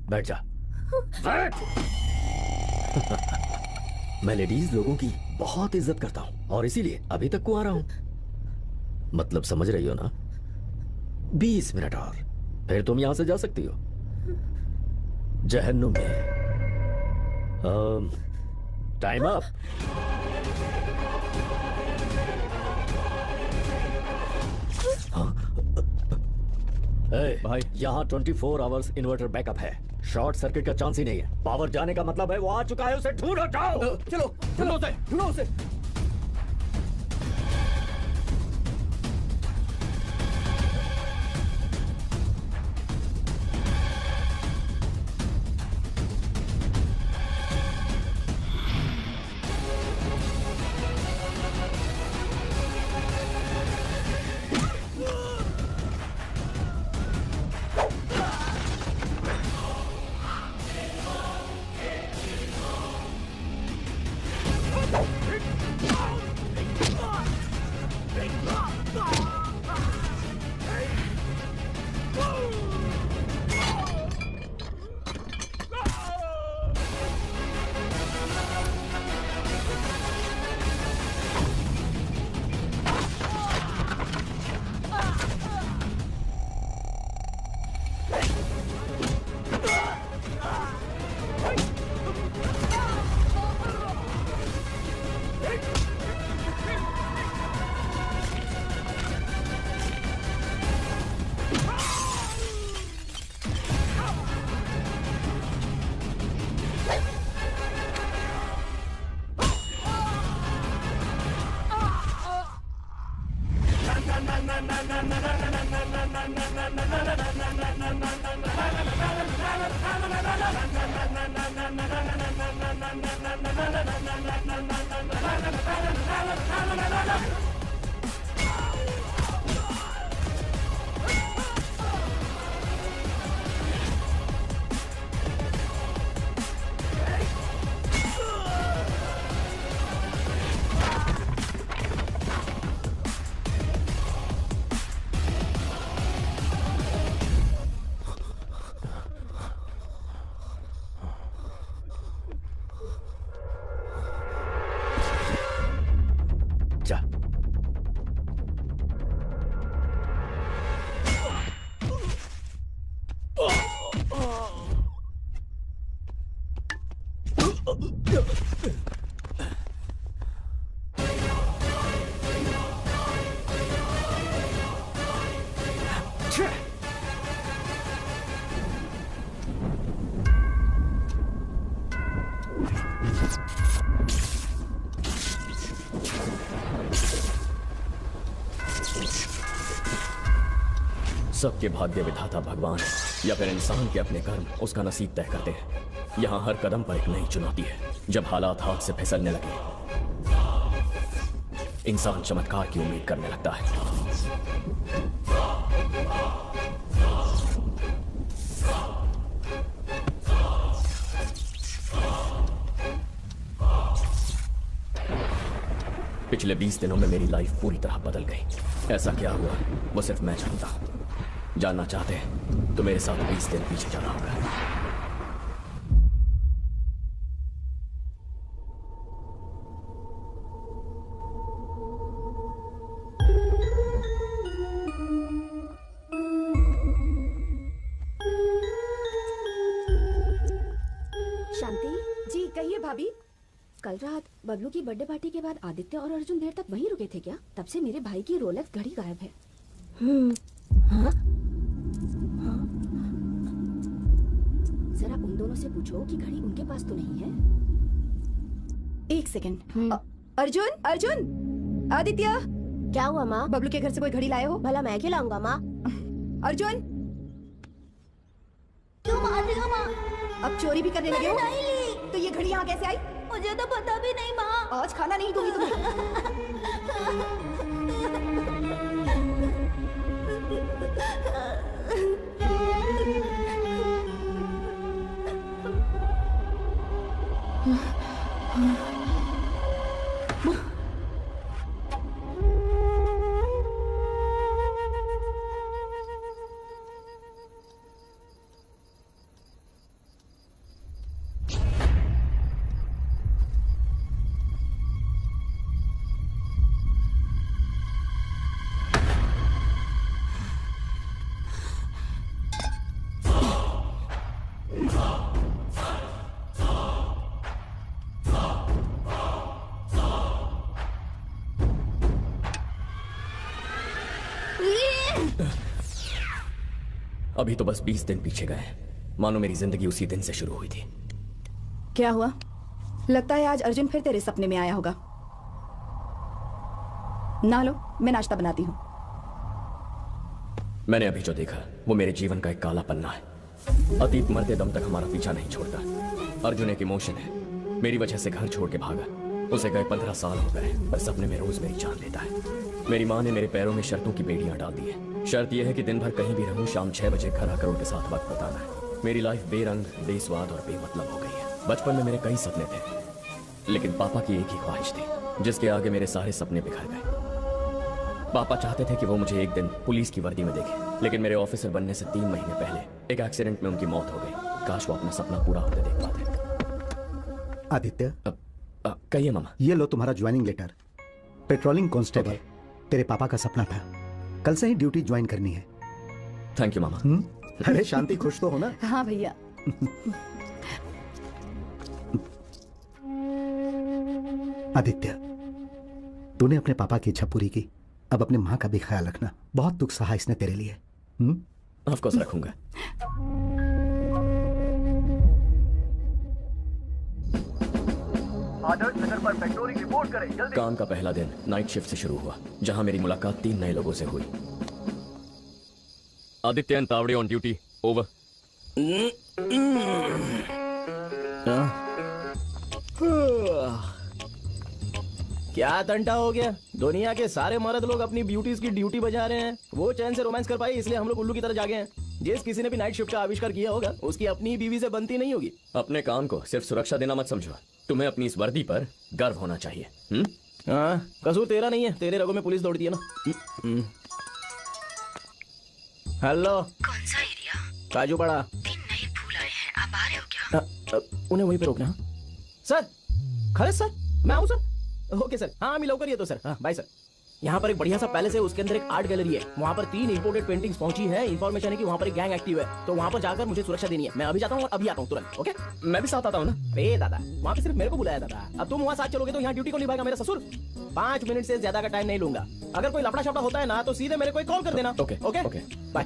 बैठ जा। बैठ। मैं लेडीज लोगों की बहुत इज्जत करता हूं और इसीलिए अभी तक को आ रहा हूं। मतलब समझ रही हो ना? 20 मिनट और फिर तुम यहां से जा सकती हो जहन्नुम में। Time up. भाई यहाँ 24 आवर्स इन्वर्टर बैकअप है। शॉर्ट सर्किट का चांस ही नहीं है। पावर जाने का मतलब है वो आ चुका है, उसे ढूंढो। जाओ। चलो चलो उसे ढूंढो उसे। जा। सबके भाग्य विधाता भगवान है या फिर इंसान के अपने कर्म उसका नसीब तय करते हैं। यहाँ हर कदम पर एक नई चुनौती है। जब हालात हाथ से फिसलने लगे, इंसान चमत्कार की उम्मीद करने लगता है। पिछले 20 दिनों में मेरी लाइफ पूरी तरह बदल गई। ऐसा क्या हुआ वो सिर्फ मैं जानता हूं। जानना चाहते हैं तो मेरे साथ 20 दिन पीछे जाना होगा। शांति जी, कहिए भाभी। कल रात बबलू की बर्थडे पार्टी के बाद आदित्य और अर्जुन देर तक वहीं रुके थे क्या? तब से मेरे भाई की रोलेक्स घड़ी गायब है। हाँ? जरा उन दोनों से पूछो कि घड़ी उनके पास तो नहीं है। एक सेकंड। अर्जुन, अर्जुन, आदित्य। क्या हुआ माँ? बबलू के घर से कोई घड़ी लाए हो? भला मैं क्यों लाऊंगा माँ? अर्जुन, क्यों मार रही हो माँ? अब चोरी भी करने लगे हो? नहीं ली। तो ये घड़ी यहाँ कैसे आई? मुझे तो पता भी नहीं माँ। आज खाना नहीं दूंगी तुम्हें। अभी तो बस 20 दिन पीछे गए हैं, मानो मेरी जिंदगी उसी दिन से शुरू हुई थी। क्या हुआ? लगता है आज अर्जुन फिर तेरे सपने में आया होगा। ना लो, मैं नाश्ता बनाती हूँ। मैंने अभी जो देखा वो मेरे जीवन का एक काला पन्ना है। अतीत मरते दम तक हमारा पीछा नहीं छोड़ता। अर्जुन एक इमोशन है, मेरी वजह से घर छोड़ के भागा। उसे गए 15 साल हो गए, पर सपने में रोज मेरी जान लेता है। मेरी माँ ने मेरे पैरों में शर्तों की बेड़ियां डाल दी है। शर्त यह है कि दिन भर कहीं भी रहूं, शाम 6 बजे घर आकर उनके साथ वक्त बिताना है। मेरी लाइफ बेरंग, बेस्वाद और बेमतलब हो गई है। बचपन में मेरे कई सपने थे, लेकिन पापा की एक ही ख्वाहिश थी, जिसके आगे मेरे सारे सपने बिखर गए। पापा चाहते थे कि वो मुझे एक दिन पुलिस की वर्दी में देखें, लेकिन मेरे ऑफिसर बनने से 3 महीने पहले एक एक्सीडेंट में उनकी मौत हो गई। काश वो अपना सपना पूरा होते देख पाते। आदित्य, कहिए मामा। ये लो तुम्हारा ज्वाइनिंग लेटर। पेट्रोलिंग कांस्टेबल तेरे पापा का सपना था, कल से ही ड्यूटी ज्वाइन करनी है। थैंक यू मामा। अरे शांति, खुश तो हो ना? हाँ भैया। आदित्य, तूने अपने पापा की इच्छा पूरी की, अब अपने माँ का भी ख्याल रखना। बहुत दुख सहा इसने तेरे लिए। ऑफ कोर्स रखूंगा। आदर्श नगर पर पेट्रोलिंग रिपोर्ट करें जल्दी। काम का पहला दिन नाइट शिफ्ट से शुरू हुआ, जहां मेरी मुलाकात 3 नए लोगों से हुई। Aditya and Tawde on duty, over. क्या तंटा हो गया? दुनिया के सारे मर्द लोग अपनी ब्यूटीज की ड्यूटी बजा रहे हैं। वो चैन से रोमांस कर पाए, इसलिए हम लोग उल्लू की तरह जागे हैं। जिस किसी ने भी नाइट शिफ्ट का आविष्कार किया होगा, उसकी अपनी बीवी से बनती नहीं होगी। अपने काम को सिर्फ सुरक्षा देना मत समझो, तुम्हें अपनी इस वर्दी पर गर्व होना चाहिए। हाँ, कसूर तेरा नहीं है, तेरे रगों में पुलिस दौड़ती है ना। हेलो, कौन सा एरिया? काजू पड़ा। 3 नए फूल आए हैं, आप आ रहे हो क्या? उन्हें वहीं पे रोकना। सर, खरे सर, मैं आऊँ सर? ओके सर, हाँ मिलो करिए तो सर। हाँ बाय सर। यहाँ पर एक बढ़िया सा पैलेस है, उसके अंदर एक आर्ट गैलरी है। वहाँ पर 3 इंपोर्टेड पेंटिंग्स पहुंची है। इन्फॉर्मेशन है कि वहाँ पर एक गैंग एक्टिव है, तो वहाँ पर जाकर मुझे सुरक्षा देनी है। मैं अभी जाता हूँ और अभी आता हूँ तुरंत। ओके, मैं भी साथ आता हूँ ना। ए दादा, वहाँ पे सिर्फ मेरे को बुलाया दादा। अब तुम वहाँ साथ चलोगे तो यहाँ ड्यूटी को निभाएगा मेरा ससुर। 5 मिनट से ज्यादा का टाइम नहीं लूंगा। अगर कोई लफड़ा शफड़ा होता है ना, तो सीधे मेरे को कॉल कर देना। Okay okay, bye.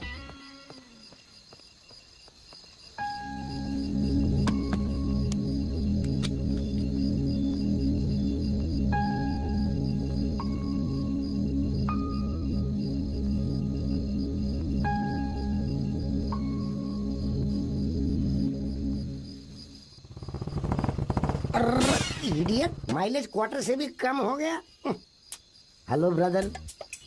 Idiot, mileage quarter से भी कम हो गया। Hello brother.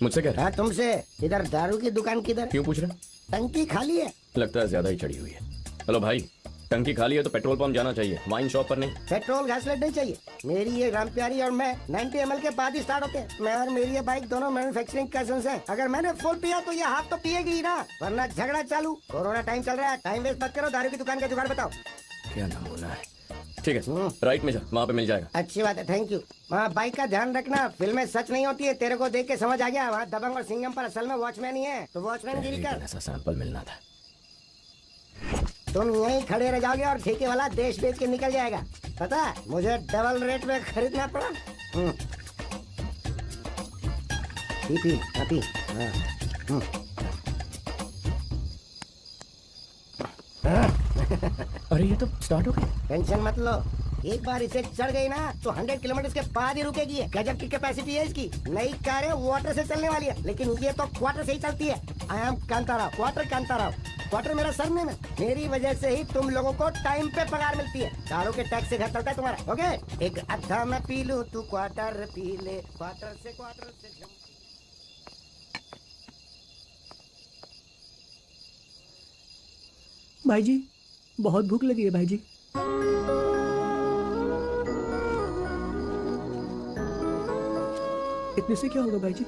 मुझसे कह रहा? हाँ तुमसे। इधर दारू की दुकान किधर? क्यों पूछ रहे? टंकी खाली है। लगता है ज्यादा ही चढ़ी हुई है। हेलो भाई, टंकी खाली है तो पेट्रोल पंप जाना चाहिए, वाइन शॉप पर नहीं। पेट्रोल घासलेट नहीं चाहिए। मेरी ये राम प्यारी और मैं 90 ml के बाद ही स्टार्ट होते हैं। मैं और मेरी ये बाइक दोनों मैन्युफैक्चरिंग कजन्स हैं। अगर मैंने फुल पिया तो ये हाफ तो पिएगी ही ना, वरना झगड़ा चालू। कोरोना टाइम चल रहा है, टाइम वेस्ट मत करो। दारू की दुकान का जुगाड़ बताओ। क्या नमूना है। ठीक है, राइट में जा, वहाँ पे मिल जाएगा। अच्छी बात है, थैंक यू। वहाँ बाइक का ध्यान रखना, फिल्में सच नहीं होती है। तेरे को देख के समझ आ गया, वहाँ दबंग और सिंघम पर असल में वॉचमैन ही है, तो वॉचमैन गिरी कर। ऐसा सैंपल मिलना था। तुम यहीं खड़े रह जाओगे और ठेके वाला देश बेच के निकल जाएगा। पता है, मुझे डबल रेट में खरीदना पड़ा। P P. अरे ये तो स्टार्ट हो गई। टेंशन मत लो, एक बार इसे चढ़ गई ना तो 100 किलोमीटर के बाद ही रुकेगी। गजब की कैपेसिटी है इसकी। नई कारें वाटर से चलने वाली है, लेकिन ये तो क्वार्टर से ही चलती है। I am Kantarao, quarter Kantarao. Quarter मेरा सरनेम है। मेरी वजह से ही तुम लोगों को टाइम पे पगार मिलती है। दारू के टैक्स से घर चलता है तुम्हारा। ओके, एक अद्धा मैं पी लूं, तू क्वार्टर पी ले। क्वार्टर से भाई जी, बहुत भूख लगी है भाई जी। इतने से क्या होगा भाई जी?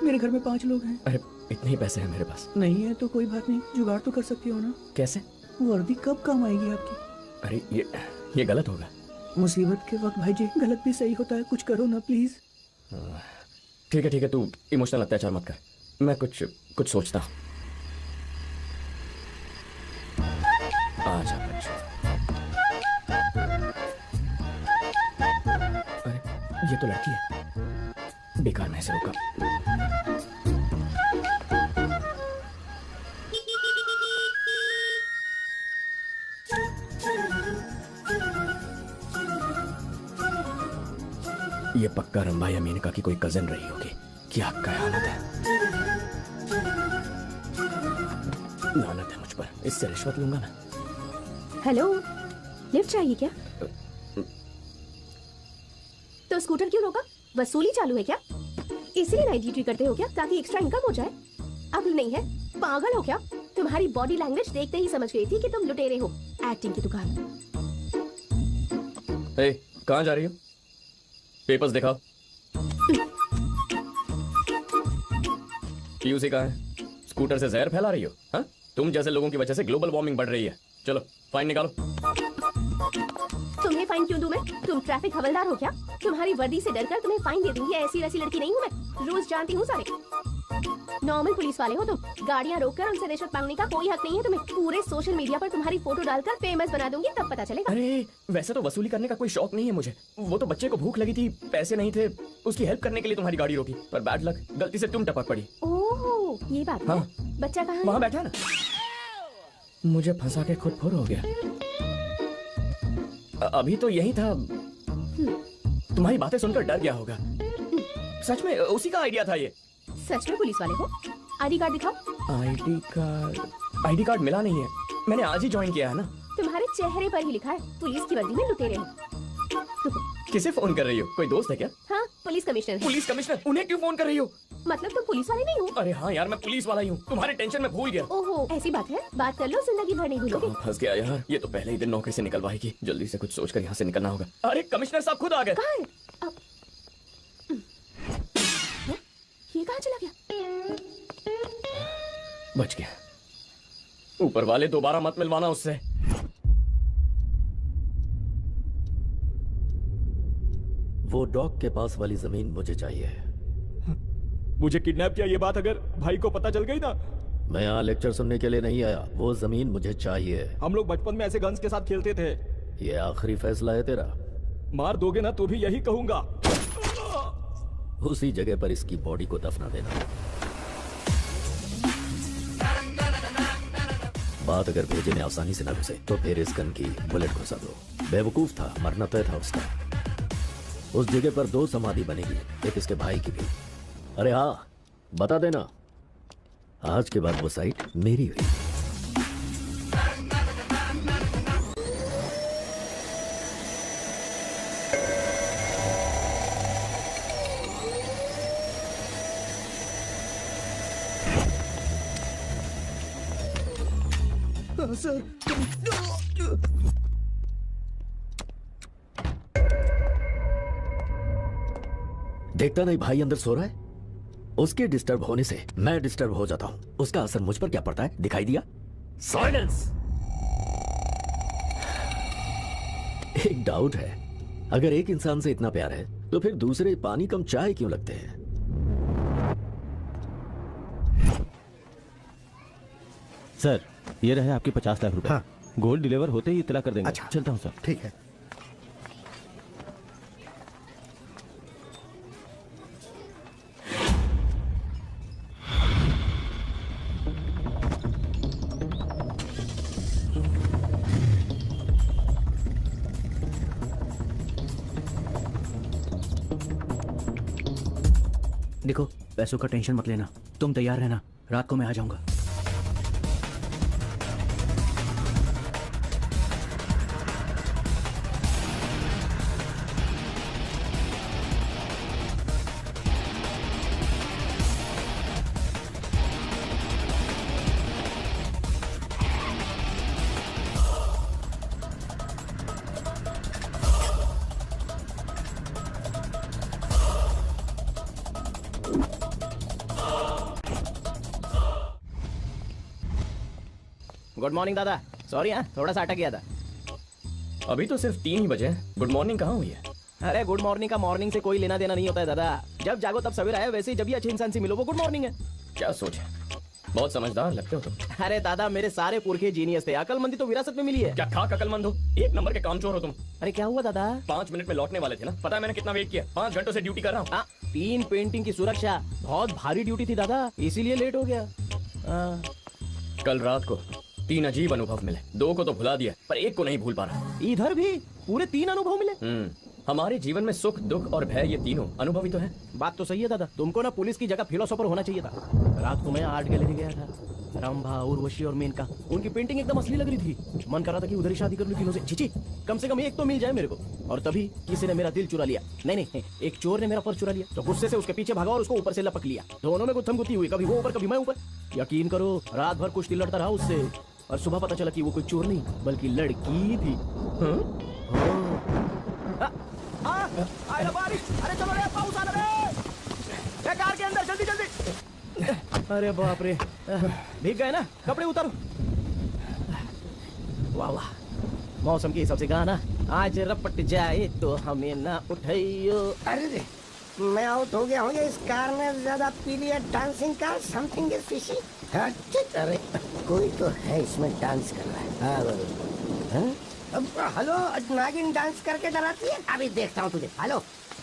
मेरे घर में 5 लोग हैं। अरे इतने ही पैसे हैं मेरे पास। नहीं है तो कोई बात नहीं, जुगाड़ तो कर सकती हो ना। कैसे? वर्दी कब काम आएगी आपकी? अरे ये गलत होगा। मुसीबत के वक्त भाई जी गलत भी सही होता है, कुछ करो ना प्लीज। ठीक है, तू इमोशनल अत्याचार मत कर, मैं कुछ सोचता हूँ। आजा बच्चों। अरे ये तो लड़की है, बेकार में से रोका। ये पक्का रंभा या मेनका की कोई कजन रही होगी। क्या कयामत है, लानत है मुझ पर। इससे रिश्वत लूंगा मैं। हेलो, लिफ्ट चाहिए क्या? तो स्कूटर क्यों रोका? वसूली चालू है क्या? इसीलिए नाइट ड्यूटी करते हो क्या, ताकि एक्स्ट्रा इनकम हो जाए? अक्ल नहीं है, पागल हो क्या? तुम्हारी बॉडी लैंग्वेज देखते ही समझ गई थी कि तुम लुटेरे हो। एक्टिंग की दुकान। कहाँ जा रही हो? पेपर्स दिखाओ। पीयूसी कहाँ है? स्कूटर से जहर फैला रही हो? हाँ, तुम जैसे लोगों की वजह से ग्लोबल वार्मिंग बढ़ रही है। चलो फाइन निकालो। तुम्हें फाइन क्यों दूं मैं? तुम ट्रैफिक हवलदार हो क्या? तुम्हारी वर्दी से डरकर तुम्हें फाइन दे दूंगी? ऐसी वैसी लड़की नहीं हूँ मैं, रूल्स जानती हूँ सारे। नॉर्मल पुलिस वाले हो तुम, गाड़ियाँ रोककर उनसे रिश्वत मांगने का कोई हक नहीं है तुम्हें। पूरे सोशल मीडिया पर तुम्हारी फोटो डालकर फेमस बना दूंगी, तब पता चलेगा। अरे वैसे तो वसूली करने का कोई शौक नहीं है मुझे। वो तो बच्चे को भूख लगी थी, पैसे नहीं थे, उसकी हेल्प करने के लिए तुम्हारी गाड़ी रोकी, पर बैड लक, गलती से तुम टपक पड़ी। ओह, ये बात है। हाँ। बच्चा कहाँ है? वहाँ बैठा ना। मुझे फंसा के खुद फुर हो गया। अभी तो यही था। तुम्हारी बातें सुनकर डर गया होगा। सच में उसी का आइडिया था ये। सच में पुलिस वाले हो? आईडी कार्ड दिखाओ। आईडी कार्ड मिला नहीं है, मैंने आज ही ज्वाइन किया है ना। तुम्हारे चेहरे पर ही लिखा है पुलिस की वर्दी में लुटेरे हो। किसे फोन कर रही हो? कोई दोस्त है क्या? हाँ, पुलिस कमिश्नर है। Police commissioner? उन्हें क्यों फोन कर रही हो? मतलब तुम पुलिस वाले नहीं हो? अरे हाँ यार, मैं पुलिस वाला ही हूँ। तुम्हारे टेंशन में भूल गया। ओहो, ऐसी बात है? बात कर लो, जिंदगी भर नहीं भूलोगे। फंस गया यार, ये तो पहले ही दिन नौकरी से निकलवाएगी। जल्दी से कुछ सोचकर यहाँ से निकलना होगा। अरे कमिश्नर साहब खुद आ गए। कहाँ है? ये कहाँ चला गया? बच गया। ऊपर वाले दोबारा मत मिलवाना उससे। वो डॉग के पास वाली जमीन मुझे चाहिए। मुझे किडनैप किया ये बात अगर भाई को पता चल गई ना। मैं यहाँ लेक्चर सुनने के लिए नहीं आया, वो जमीन मुझे चाहिए। हम लोग बचपन में ऐसे गन्स के साथ खेलते थे। ये आखिरी फैसला है तेरा? मार दोगे ना तो भी यही कहूंगा। उसी जगह पर इसकी बॉडी को दफना देना। बात अगर भेजे में आसानी से न घुसे तो फिर इस गन की बुलेट घुसा दो। बेवकूफ था, मरना तय था उसका। उस जगह पर 2 समाधि बनेगी, एक इसके भाई की भी। अरे हाँ, बता देना, आज के बाद वो साइट मेरी हुई। सर, देखता नहीं भाई अंदर सो रहा है? उसके डिस्टर्ब होने से मैं डिस्टर्ब हो जाता हूं। उसका असर मुझ पर क्या पड़ता है, दिखाई दिया? साइलेंस। एक डाउट है, अगर एक इंसान से इतना प्यार है तो फिर दूसरे पानी कम चाय क्यों लगते हैं? सर, ये रहे आपके 50 लाख रुपए। हाँ। गोल्ड डिलीवर होते ही इतला कर देंगे। अच्छा। चलता हूँ सर। ठीक है। देखो, पैसों का टेंशन मत लेना, तुम तैयार रहना, रात को मैं आ जाऊंगा। गुड मॉर्निंग दादा। सॉरी हाँ, थोड़ा सा अटक गया था। अभी तो सिर्फ 3 ही बजे हैं। गुड मॉर्निंग कहाँ हुई है? अरे गुड मॉर्निंग का मॉर्निंग से कोई लेना देना नहीं होता है दादा। जब जागो तब सवेरा है, वैसे ही जब भी अच्छे इंसान से मिलो वो गुड मॉर्निंग है। क्या सोच है? बहुत समझदार लगते हो तुम। अरे दादा, मेरे सारे पुरखे जीनियस थे, अकलमंदी तो विरासत में मिली है। क्या खाक अकलमंद हो? 1 नंबर के कामचोर हो तुम। अरे क्या हुआ दादा? 5 मिनट में लौटने वाले थे ना? पता है मैंने कितना वेट किया? 5 घंटों से ड्यूटी कर रहा हूँ। 3 पेंटिंग की सुरक्षा, बहुत भारी ड्यूटी थी दादा, इसीलिए लेट हो गया। कल रात को 3 अजीब अनुभव मिले। 2 को तो भुला दिया, पर 1 को नहीं भूल पा रहा। इधर भी पूरे 3 अनुभव मिले। हमारे जीवन में सुख दुख और भय ये तीनों अनुभवी तो है। बात तो सही है दादा, तुमको ना पुलिस की जगह फिलोसोफर होना चाहिए था। रात को मैं आर्ट गैलरी गया था, रंभा, उर्वशी और मेनका, उनकी पेंटिंग एकदम असली लग रही थी। मन कर रहा था कि उधर ही शादी कर लूं तीनों से। चीची, कम से कम एक तो मिल जाए मेरे को। और तभी किसी ने मेरा दिल चुरा लिया। नहीं, एक चोर ने मेरा पर्स चुरा लिया। तो गुस्से से उसके पीछे भागा और उसको ऊपर से लपक लिया। दोनों में गुत्थम गुत्ती हुई, कभी वो ऊपर कभी मैं ऊपर। यकीन करो, रात भर कुश्ती लड़ता रहा उससे, और सुबह पता चला कि वो कोई चोर नहीं बल्कि लड़की थी। अरे चलो रे, पाउस आ रहा है, कार के अंदर जल्दी जल्दी। अरे बाप रे, भीग गए ना, कपड़े उतारो। वाह वाह, मौसम के हिसाब से गाना। आज रपट जाए तो हमें ना उठाइयो। अरे मैं आउट हो गया हूँ, ये इस कार ने ज्यादा पी लिया। Dancing car, something is fishy. अरे कोई तो है इसमें डांस कर रहा है। हेलो, नागिन डांस करके डराती है। अभी देखता हूँ तुझे। हेलो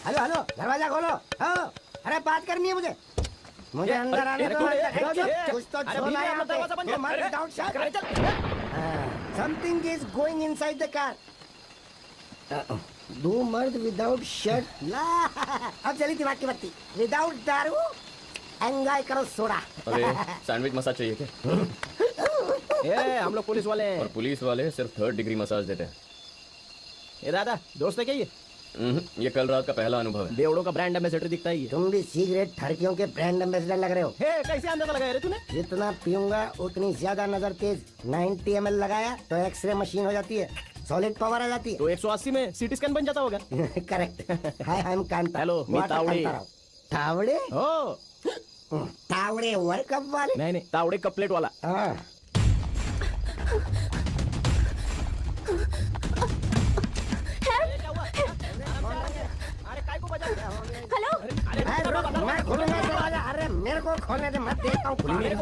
हेलो हेलो, दरवाजा खोलो। अरे बात करनी है मुझे अंदर आने दो। कुछ तो छोड़ना है यहाँ पे। Something is going inside the car. दो मर्द विदाउट शर्ट। अब चली दिमाग की बत्ती। विदाउट दारू एंजॉय करो सोडा। अरे सैंडविच मसाज चाहिए क्या? हम लोग पुलिस वाले हैं। और पुलिस वाले सिर्फ 3rd डिग्री मसाज देते हैं। ये दादा दोस्त है क्या ये? ये कल रात का पहला अनुभव है। बेवड़ों का ब्रांड एम्बेसडर दिखता है ये। तुम भी सिगरेट ठरकियों के ब्रांड एम्बेसडर लग रहे हो। कैसे अंदाजा लगाया रे तूने? जितना पीऊंगा उतनी ज्यादा नजर तेज। 90 ml लगाया तो एक्सरे मशीन हो जाती है, सॉलिड पावर आ जाती है। तो 180 में सीटी स्कैन बन जाता होगा। Correct. Hi I am Kanta. Hello, मैं तावड़े। तावड़े? ओ तावड़े वर्ल्ड कप वाले? नहीं, तावड़े कप प्लेट वाला। हेलो, मैं खोलूंगा दरवाजा। अरे मेरे को खोलने दे, मैं देखता हूँ। ये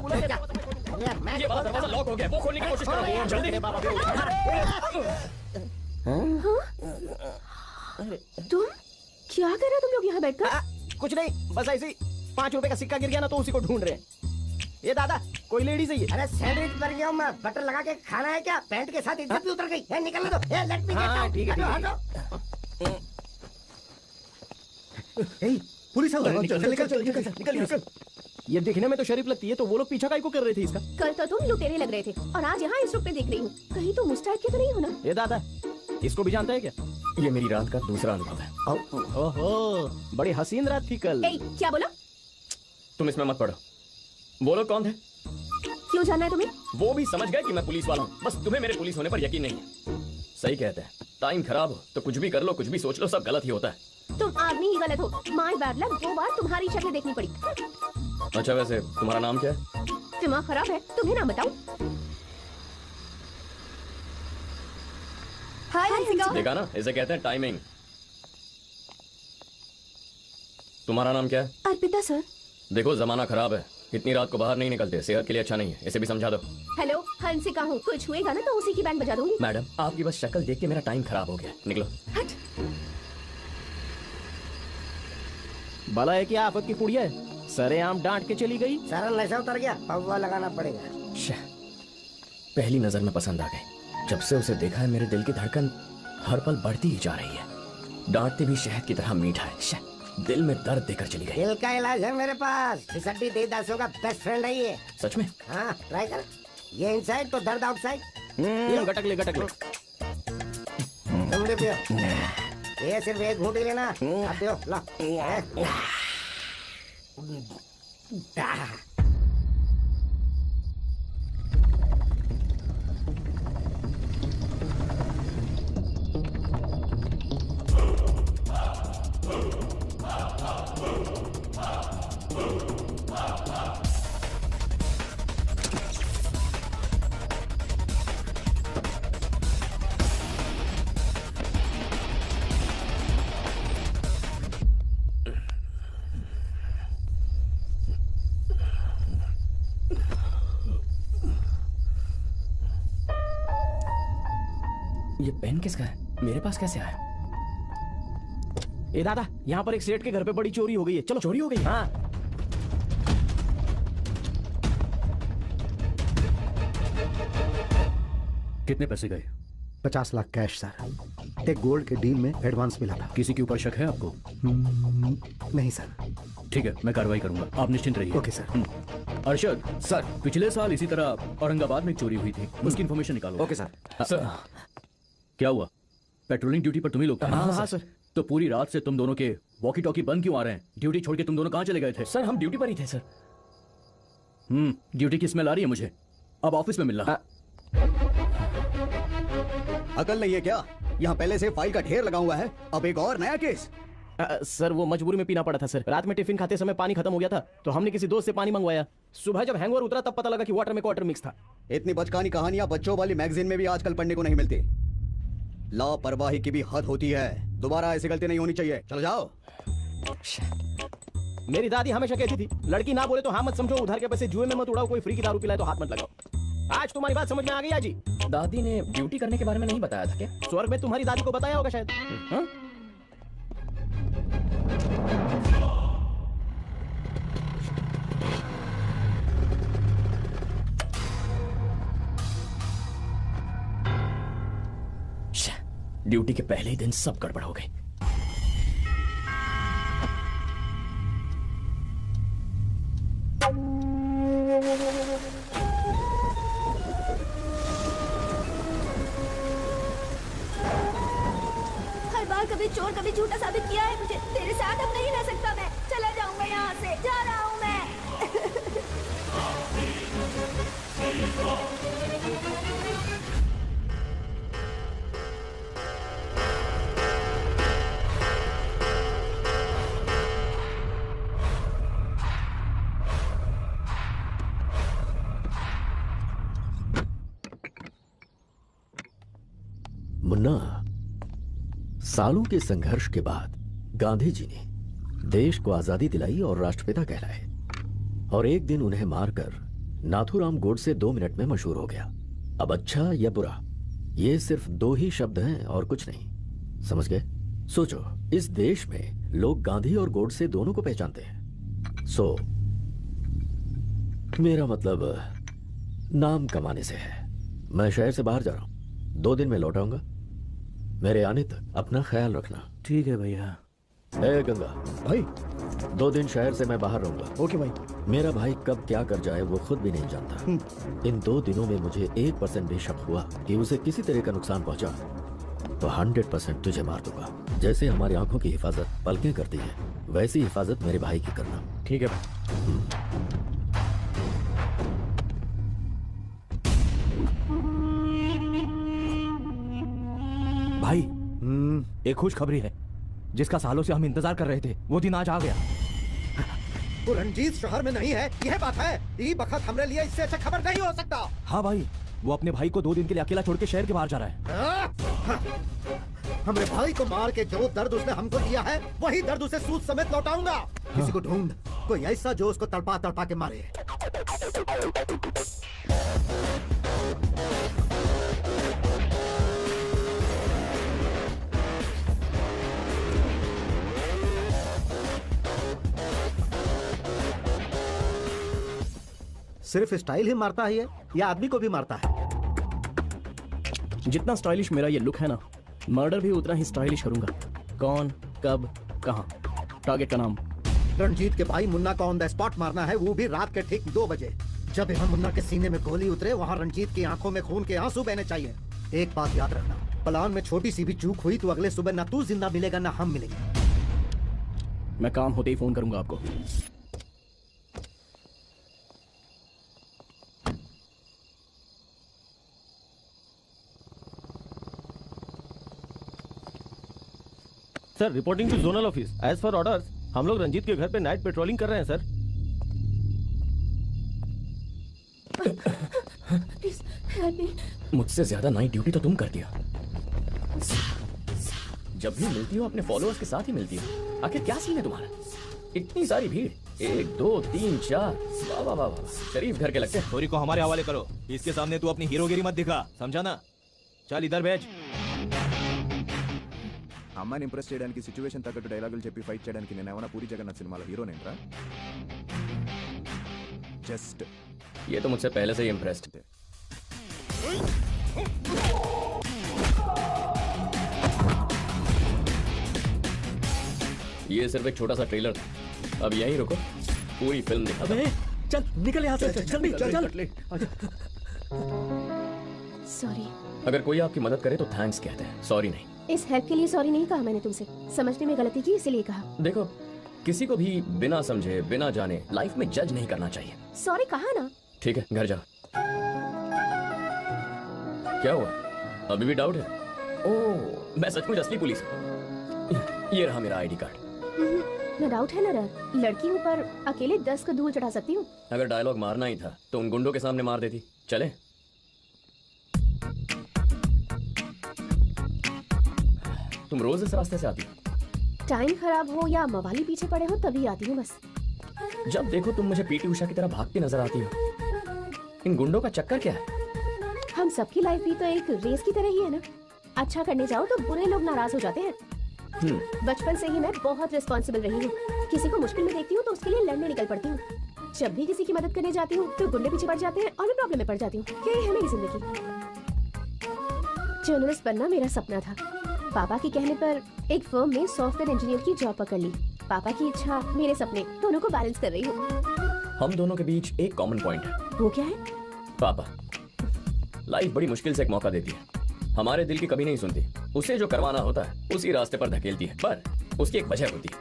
वाला दरवाजा लॉक हो गया, वो खोलने की कोशिश करो जल्दी। तुम क्या कर रहे हो तुम लोग यहाँ बैठकर? कुछ नहीं, बस ऐसे ही 5 रुपए का सिक्का गिर गया ना तो उसी को ढूंढ रहे हैं। ये दादा कोई लेडीज है ये? अरे सैंडविच बन गया हूँ मैं, बटर लगा के खाना है क्या? पैंट के साथ इज्जत भी उतर गई है। निकलने दो। Let me gate. ठीक है। पुलिस निकल। ये दिखने में तो शरीफ लगती है, तो वो लोग पीछा काहे को कर रहे थे इसका? कल तो तुम लुटेरे लग रहे थे और आज यहाँ इस रुक पे देख रही हूँ। कहीं तो मुस्टाइड के तो नहीं हो ना? ये दादा इसको भी जानता है क्या? ये मेरी रात का दूसरा अनुभव है। ओहो, बड़ी हसीन रात थी कल। क्या बोला? तुम इसमें मत पड़ो। वो लोग कौन थे? क्यों जानना है तुम्हें? वो भी समझ गए कि मैं पुलिस वाला हूँ, बस तुम्हें मेरे पुलिस होने पर यकीन नहीं है। सही कहते हैं, टाइम खराब हो तो कुछ भी कर लो, कुछ भी सोच लो, सब गलत ही होता है। तुम आदमी ही गलत हो। माय बैड लक, 2 बार तुम्हारी शक्ल देखनी पड़ी। अच्छा वैसे तुम्हारा नाम क्या है? दिमाग खराब है, तुम्हें ना बताऊं? हाय हंसिका। देखा ना, इसे कहते हैं टाइमिंग। तुम्हारा नाम क्या है? अर्पिता सर। देखो जमाना खराब है, इतनी रात को बाहर नहीं निकलते, सेहत के लिए अच्छा नहीं है, इसे भी समझा दो। हेलो, हंसिका हूँ, कुछ हुएगा ना तो उसी की बैंड बजा दूंगी। मैडम आपकी बस शक्ल देख के मेरा टाइम खराब हो गया, निकलो। भला है कि आफत की कुड़िया है, सरेआम डांट के चली गई। सारा नशा उतर गया, पौवा लगाना पड़ेगा। पहली नजर में पसंद आ गई, जब से उसे देखा है मेरे दिल की धड़कन हर पल बढ़ती ही जा रही है। डांटते भी शहद की तरह मीठा है, दिल में दर्द देकर चली गई। दिल का इलाज है मेरे पास, फिसड्डी देवदासों का बेस्ट फ्रेंड है ये। सच में? हाँ ट्राई कर। ये इनसाइड तो दर्द आउटसाइड। गटक ले। तुम भी पियो। ये सिर्फ एक घूंट ही लेना। अब पियो, लो। ये पेन किसका है? मेरे पास कैसे आया? ए दादा, यहाँ पर एक सेठ के घर पे बड़ी चोरी हो गई है। चलो। चोरी हो गई? हाँ। कितने पैसे गए? 50 लाख कैश सर। एक गोल्ड के डील में एडवांस मिला था। किसी के ऊपर शक है आपको? नहीं सर। ठीक है, मैं कार्रवाई करूंगा, आप निश्चिंत रहिए। Okay sir. अरशद सर, पिछले साल इसी तरह औरंगाबाद में एक चोरी हुई थी, उसकी इन्फॉर्मेशन निकालो। Okay sir. सर क्या हुआ? पेट्रोलिंग ड्यूटी पर तुम ही लोग थे? हाँ सर। तो पूरी रात से तुम दोनों के वॉकी टॉकी बंद क्यों आ रहे हैं? ड्यूटी छोड़ के तुम दोनों कहाँ चले गए थे? सर हम ड्यूटी पर ही थे सर। ड्यूटी की स्मेल आ रही है मुझे, अब ऑफिस में मिलना। अकल नहीं है क्या? यहाँ पहले से फाइल का ढेर लगा हुआ है, अब एक और नया केस। सर वो मजबूरी में पीना पड़ा था सर। रात में टिफिन खाते समय पानी खत्म हो गया था, तो हमने किसी दोस्त से पानी मंगवाया। सुबह जब हैंगओवर उतरा तब पता लगा कि वाटर में वाटर मिक्स था। इतनी बचकानी कहानियां बच्चों वाली मैगजीन में भी आजकल पढ़ने को नहीं मिलती। लापरवाही की भी हद होती है, दोबारा ऐसी गलती नहीं होनी चाहिए। चलो जाओ। मेरी दादी हमेशा कहती थी, लड़की ना बोले तो हाँ मत समझो, उधार के पैसे जुए में मत उड़ाओ, कोई फ्री की दारू पिलाए तो हाथ मत लगाओ। आज तुम्हारी बात समझ में आ गई जी। दादी ने ड्यूटी करने के बारे में नहीं बताया था क्या? स्वर्ग में तुम्हारी दादी को बताया होगा शायद। हाँ? ड्यूटी के पहले ही दिन सब गड़बड़ हो गई। हर बार कभी चोर कभी झूठा साबित किया है मुझे। तेरे साथ अब नहीं रह सकता मैं। चला जाऊंगा यहाँ से, जा रहा हूँ मैं। मुन्ना, सालों के संघर्ष के बाद गांधी जी ने देश को आजादी दिलाई और राष्ट्रपिता कहलाए, और एक दिन उन्हें मारकर नाथूराम गोडसे 2 मिनट में मशहूर हो गया। अब अच्छा या बुरा, ये सिर्फ 2 ही शब्द हैं और कुछ नहीं। समझ गए? सोचो, इस देश में लोग गांधी और गोडसे दोनों को पहचानते हैं। सो मेरा मतलब नाम कमाने से है। मैं शहर से बाहर जा रहा हूं, 2 दिन में लौट आऊंगा। मेरे आने तक अपना ख्याल रखना। ठीक है भैया। ए गंगा भाई, 2 दिन शहर से मैं बाहर रहूंगा। ओके भाई। मेरा भाई कब क्या कर जाए वो खुद भी नहीं जानता। इन 2 दिनों में मुझे 1% भी शक हुआ कि उसे किसी तरह का नुकसान पहुंचा तो 100% तुझे मार दूंगा। जैसे हमारी आंखों की हिफाजत पलकें करती है, वैसी हिफाजत मेरे भाई की करना। ठीक है भाई। भाई एक खुशखबरी है, जिसका सालों से हम इंतजार कर रहे थे, वो दिन आज आ गया। वो रंजीत शहर में नहीं है, यह बात है। ये बखत हमरे लिए इससे अच्छा खबर नहीं हो सकता। हाँ भाई, वो अपने भाई को 2 दिन के लिए अकेला छोड़ के शहर के बाहर जा रहा है। हमरे भाई को मार के जो दर्द उसने हमको दिया है, वही दर्द उसे सूद समेत लौटाऊंगा। किसी को ढूंढ, कोई ऐसा जो उसको तड़पा तड़पा के मारे। सिर्फ स्टाइल ही मारता है ये, या आदमी को भी मारता है? जितना स्टाइलिश मेरा ये लुक है ना, मर्डर भी उतना ही स्टाइलिश करूंगा। कौन, कब, कहां, टारगेट का नाम। रणजीत के भाई मुन्ना को ऑन द स्पॉट मारना है, वो भी रात के ठीक 2 बजे। जब यहाँ मुन्ना के सीने में गोली उतरे, वहाँ रणजीत की आंखों में खून के आंसू बहने चाहिए। एक बात याद रखना, प्लान में छोटी सी भी चूक हुई तो अगले सुबह ना तू जिंदा मिलेगा ना हम मिलेंगे। मैं काम होते ही फोन करूंगा आपको। Sir, reporting to zonal office. As for orders, हम लोग रंजीत के घर पे नाइट पेट्रोलिंग कर रहे हैं सर। मुझसे ज्यादा नाइट ड्यूटी तो तुम करती हो। जब भी मिलती हो अपने फॉलोअर्स के साथ ही मिलती हो। आखिर क्या सीन है तुम्हारा? इतनी सारी भीड़, 1 2 3 4, वाह वाह वाह वाह, शरीफ घर के लगते हैं। स्टोरी को हमारे हवाले करो, इसके सामने तू अपनी हीरोगिरी मत दिखा, समझा ना? चल इधर भेज। అమ్మాయిని ఇంప్రెస్ చేయడానికి సిచ్యువేషన్ తగ్గట్టు డైలాగులు చెప్పి ఫైట్ చేయడానికి నేను ఏమైనా పూరి జగన్నాథ్ సినిమాలో హీరోనేంట్రా? జస్ట్ ये तो मुझसे पहले से ही इम्प्रेस्ड थे। ये सिर्फ एक छोटा सा ट्रेलर था। अब यहीं रुको, पूरी फिल्म दिखा। अबे चल निकल यहाँ से, जल्दी चल। सॉरी। अगर कोई आपकी मदद करे तो थैंक्स कहते हैं, सॉरी नहीं। इस हेल्प के लिए सॉरी नहीं कहा मैंने तुमसे, समझने में गलती की इसीलिए कहा। देखो, किसी को भी बिना समझे बिना जाने लाइफ में जज नहीं करना चाहिए। सॉरी कहा ना। ठीक है, घर जाओ। क्या हुआ, अभी भी डाउट है? ओह, मैं सचमुच असली पुलिस हूँ। ये रहा मेरा आईडी कार्ड। न डाउट है न डर, लड़की हूँ पर अकेले 10 का धूल चढ़ा सकती हूँ। अगर डायलॉग मारना ही था तो उन गुंडों के सामने मार देती। चले। तुम रोज इस रास्ते से आती हो? टाइम खराब हो या मवाली पीछे पड़े हो तभी आती हूँ बस। जब देखो तुम मुझे पीटी उषा की तरह भागती नजर आती हो। इन गुंडों का चक्कर क्या है? हम सबकी लाइफ भी तो एक रेस की तरह ही है ना। अच्छा करने जाओ तो बुरे लोग नाराज हो जाते हैं। बचपन से ही मैं बहुत रिस्पॉन्सिबल रही हूँ। किसी को मुश्किल में देखती हूँ तो उसके लिए लड़ने निकल पड़ती हूँ। जब भी किसी की मदद करने जाती हूँ तो गुंडे पीछे पड़ जाते हैं और मैं प्रॉब्लम में पड़ जाती हूँ। यही है मेरी जिंदगी। जर्नलिस्ट बनना मेरा सपना था। पापा के कहने पर एक फर्म में सॉफ्टवेयर इंजीनियर की जॉब पकड़ ली। पापा की इच्छा, मेरे सपने, दोनों को बैलेंस कर रही हूँ। हम दोनों के बीच एक कॉमन पॉइंट है। वो क्या है? पापा। लाइफ बड़ी मुश्किल से एक मौका देती है, हमारे दिल की कभी नहीं सुनती। उसे जो करवाना होता है उसी रास्ते पर धकेलती है, पर उसकी एक वजह होती है।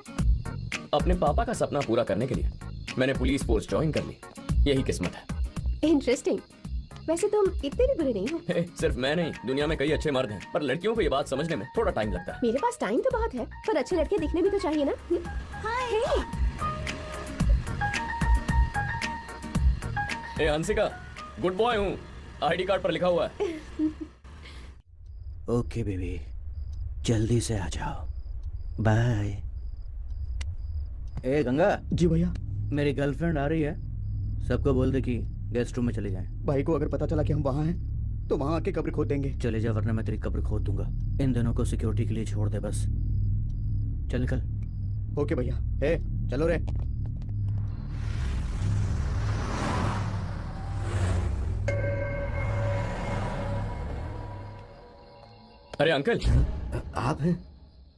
अपने पापा का सपना पूरा करने के लिए मैंने पुलिस फोर्स ज्वाइन कर ली। यही किस्मत है। इंटरेस्टिंग। वैसे तुम इतने भी बुरे नहीं हो। सिर्फ मैं नहीं, दुनिया में कई अच्छे मर्द हैं, पर लड़कियों को ये बात समझने में थोड़ा टाइम लगता है। मेरे पास टाइम तो बहुत है, पर अच्छे लड़के दिखने भी तो चाहिए ना। हाय। ए हंसिका, गुड बॉय हूँ, आईडी कार्ड पर लिखा हुआ है। ओके बेबी, जल्दी से आ जाओ। बाय। ए गंगा। जी भैया। मेरी गर्लफ्रेंड आ रही है, सबको बोल दे कि गेस्ट रूम में चले जाएं। भाई को अगर पता चला कि हम वहाँ हैं तो वहाँ आके कब्र खोद देंगे। चले जा वरना मैं तेरी कब्र खोद दूंगा। इन दोनों को सिक्योरिटी के लिए छोड़ दे बस। चल निकल। ओके भैया। ए चलो रे। अरे अंकल। आप हैं?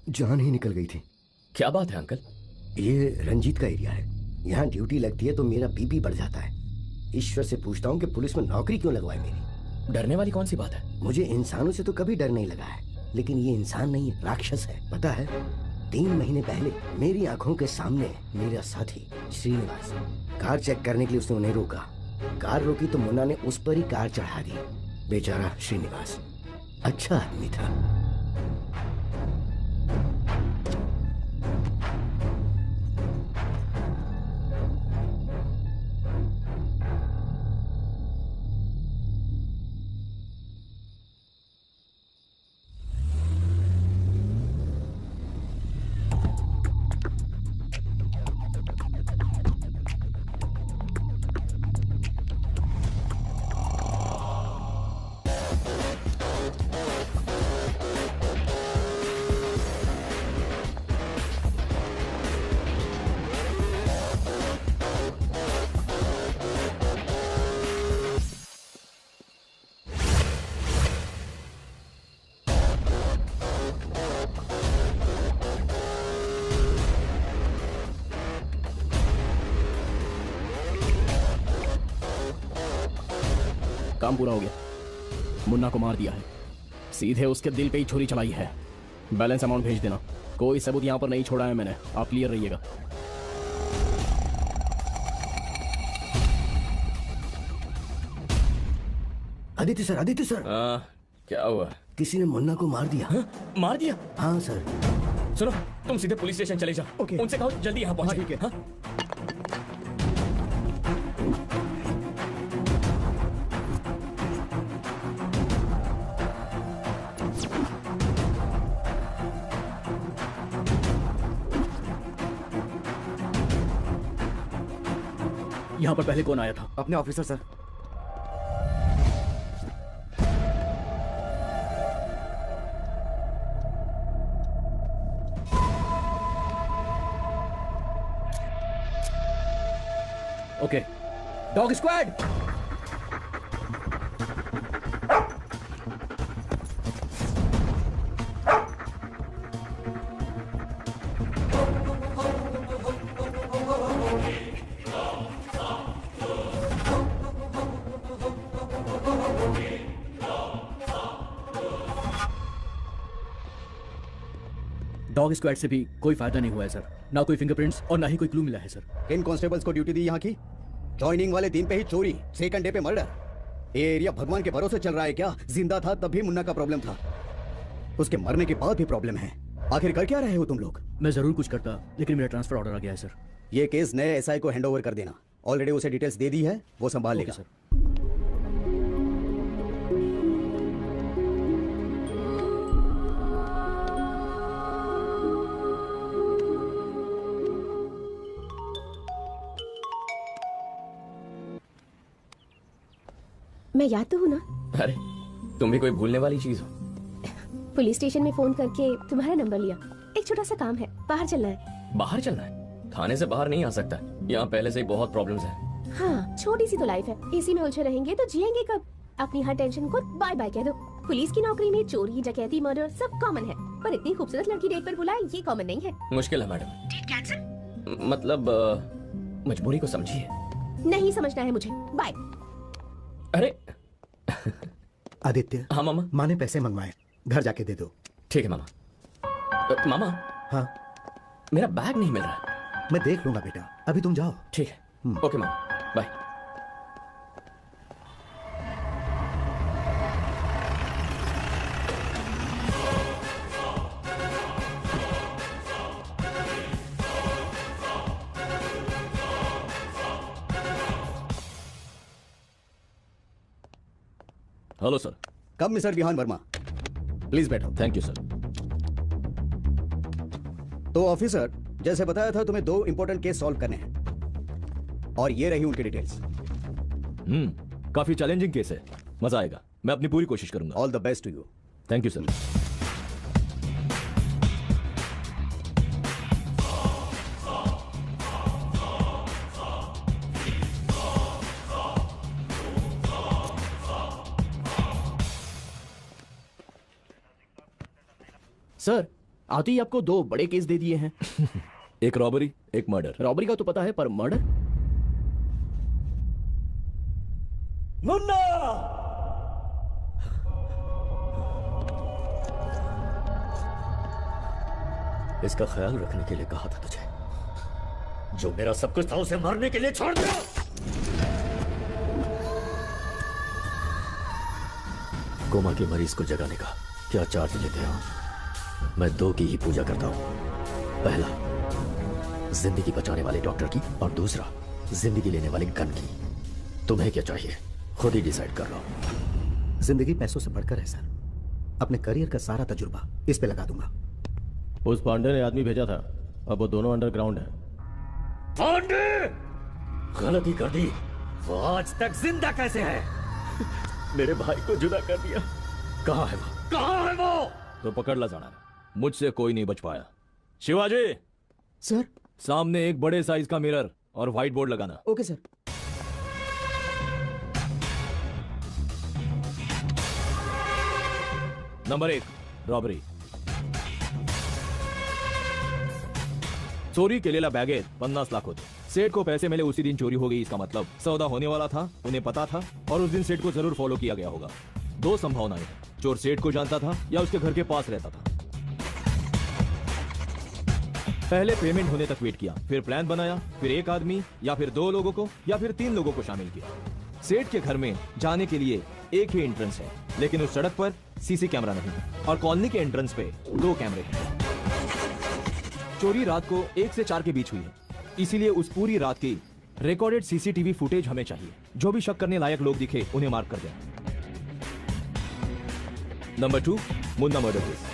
जान ही निकल गई थी। क्या बात है अंकल? ये रंजीत का एरिया है, यहाँ ड्यूटी लगती है तो मेरा बीपी बढ़ जाता है। ईश्वर से पूछता हूँ कि पुलिस में नौकरी क्यों लगवाई मेरी। डरने वाली कौन सी बात है? मुझे इंसानों से तो कभी डर नहीं लगा है, लेकिन ये इंसान नहीं है, राक्षस है। पता है, 3 महीने पहले मेरी आंखों के सामने मेरा साथी श्रीनिवास कार चेक करने के लिए उसने उन्हें रोका। कार रोकी तो मुन्ना ने उस पर ही कार चढ़ा दी। बेचारा श्रीनिवास अच्छा आदमी था। काम पूरा हो गया। मुन्ना को मार दिया है, सीधे उसके दिल पे ही छुरी चलाई है। बैलेंस अमाउंट भेज देना। कोई सबूत यहाँ पर नहीं छोड़ा है मैंने, आप क्लियर रहिएगा। Aditya sir, Aditya sir. क्या हुआ? किसी ने मुन्ना को मार दिया। मार दिया? हाँ सर। सुनो, तुम सीधे पुलिस स्टेशन चले जाओ। उनसे कहो जल्दी यहाँ पहुंचे। ठीक है। हाँ? यहाँ पर पहले कौन आया था? अपने officer sir. Okay, dog squad. Dog squad से भी कोई फायदा नहीं हुआ है सर। ना कोई फिंगरप्रिंट्स और ना ही कोई क्लू मिला है सर। किन कांस्टेबल्स को ड्यूटी दी यहाँ की? ज्वाइनिंग वाले दिन पे ही चोरी, सेकंड डे पे मर्डर। ये एरिया भगवान के भरोसे चल रहा है क्या? जिंदा था तब भी मुन्ना का प्रॉब्लम था, उसके मरने के बाद भी प्रॉब्लम है। आखिर कर क्या रहे हो तुम लोग? मैं जरूर कुछ करता, लेकिन मेरा ट्रांसफर ऑर्डर आ गया है सर। ये केस नए एसआई को हैंडओवर कर देना। ऑलरेडी उसे डिटेल्स दे दी है, वो संभाल लेगा सर। मैं याद तो हूँ ना? अरे तुम भी कोई भूलने वाली चीज हो। पुलिस स्टेशन में फोन करके तुम्हारा नंबर लिया। एक छोटा सा काम है, बाहर चलना है। बाहर चलना है? थाने से बाहर नहीं आ सकता, यहाँ पहले से ही बहुत प्रॉब्लम्स हैं। हाँ, छोटी सी तो लाइफ है, इसी में उलझे रहेंगे तो जिएंगे कब? अपनी हर टेंशन को बाय बाय कह दो। पुलिस की नौकरी में चोरी, डकैती, मर्डर सब कॉमन है, पर इतनी खूबसूरत लड़की डेट पर बुलाए ये कॉमन नहीं है। मुश्किल है मैडम। Date cancel? मतलब मजबूरी को समझिए। नहीं समझना है मुझे, बाय। अरे आदित्य। हाँ मामा। माँ ने पैसे मंगवाए, घर जाके दे दो। ठीक है मामा। मामा। हाँ। मेरा बैग नहीं मिल रहा। मैं देख लूंगा बेटा, अभी तुम जाओ। ठीक है। ओके मामा, बाय। Hello sir. कब मिस्टर विहान वर्मा, प्लीज बैठो। Thank you sir. तो ऑफिसर, जैसे बताया था तुम्हें 2 इंपॉर्टेंट केस सॉल्व करने हैं और ये रही उनकी डिटेल्स। काफी चैलेंजिंग केस है, मजा आएगा। मैं अपनी पूरी कोशिश करूंगा। All the best to you. Thank you sir. Sir, आते ही आपको 2 बड़े केस दे दिए हैं। एक रॉबरी, एक मर्डर। रॉबरी का तो पता है, पर मर्डर? मुन्ना! इसका ख्याल रखने के लिए कहा था तुझे। जो मेरा सब कुछ था उसे मारने के लिए छोड़ दिया। कोमा के मरीज को जगाने का क्या चार्ज लेते हो? मैं 2 की ही पूजा करता हूं। पहला, जिंदगी बचाने वाले डॉक्टर की, और दूसरा, जिंदगी लेने वाले गन की। तुम्हें क्या चाहिए खुद ही डिसाइड कर लो। जिंदगी पैसों से बढ़कर है सर। अपने करियर का सारा तजुर्बा इस पे लगा दूंगा। उस पांडे ने आदमी भेजा था, अब वो दोनों अंडरग्राउंड है। पांडे! गलती कर दी। वो आज तक जिंदा कैसे है? मेरे भाई को जुदा कर दिया। कहाँ है वो? कहाँ है वो? तो पकड़ ला जाना। मुझसे कोई नहीं बच पाया। शिवाजी सर, सामने एक बड़े साइज का मिरर और व्हाइट बोर्ड लगाना। Okay sir. Number 1, robbery. चोरी केलेला बॅगेत 50 लाख होते। सेठ को पैसे मिले उसी दिन चोरी हो गई। इसका मतलब सौदा होने वाला था, उन्हें पता था, और उस दिन सेठ को जरूर फॉलो किया गया होगा। 2 संभावनाएं हैं, चोर सेठ को जानता था या उसके घर के पास रहता था। पहले पेमेंट होने तक वेट किया, फिर प्लान बनाया, फिर एक आदमी या फिर 2 लोगों को या फिर 3 लोगों को शामिल किया। सेठ के घर में जाने के लिए एक ही एंट्रेंस है, लेकिन उस सड़क पर सीसी कैमरा नहीं है और कॉलोनी के एंट्रेंस पे 2 कैमरे हैं। चोरी रात को 1 से 4 के बीच हुई है, इसीलिए उस पूरी रात की रिकॉर्डेड सीसीटीवी फुटेज हमें चाहिए। जो भी शक करने लायक लोग दिखे उन्हें मार्क कर दें। Number 2, Munna murder case.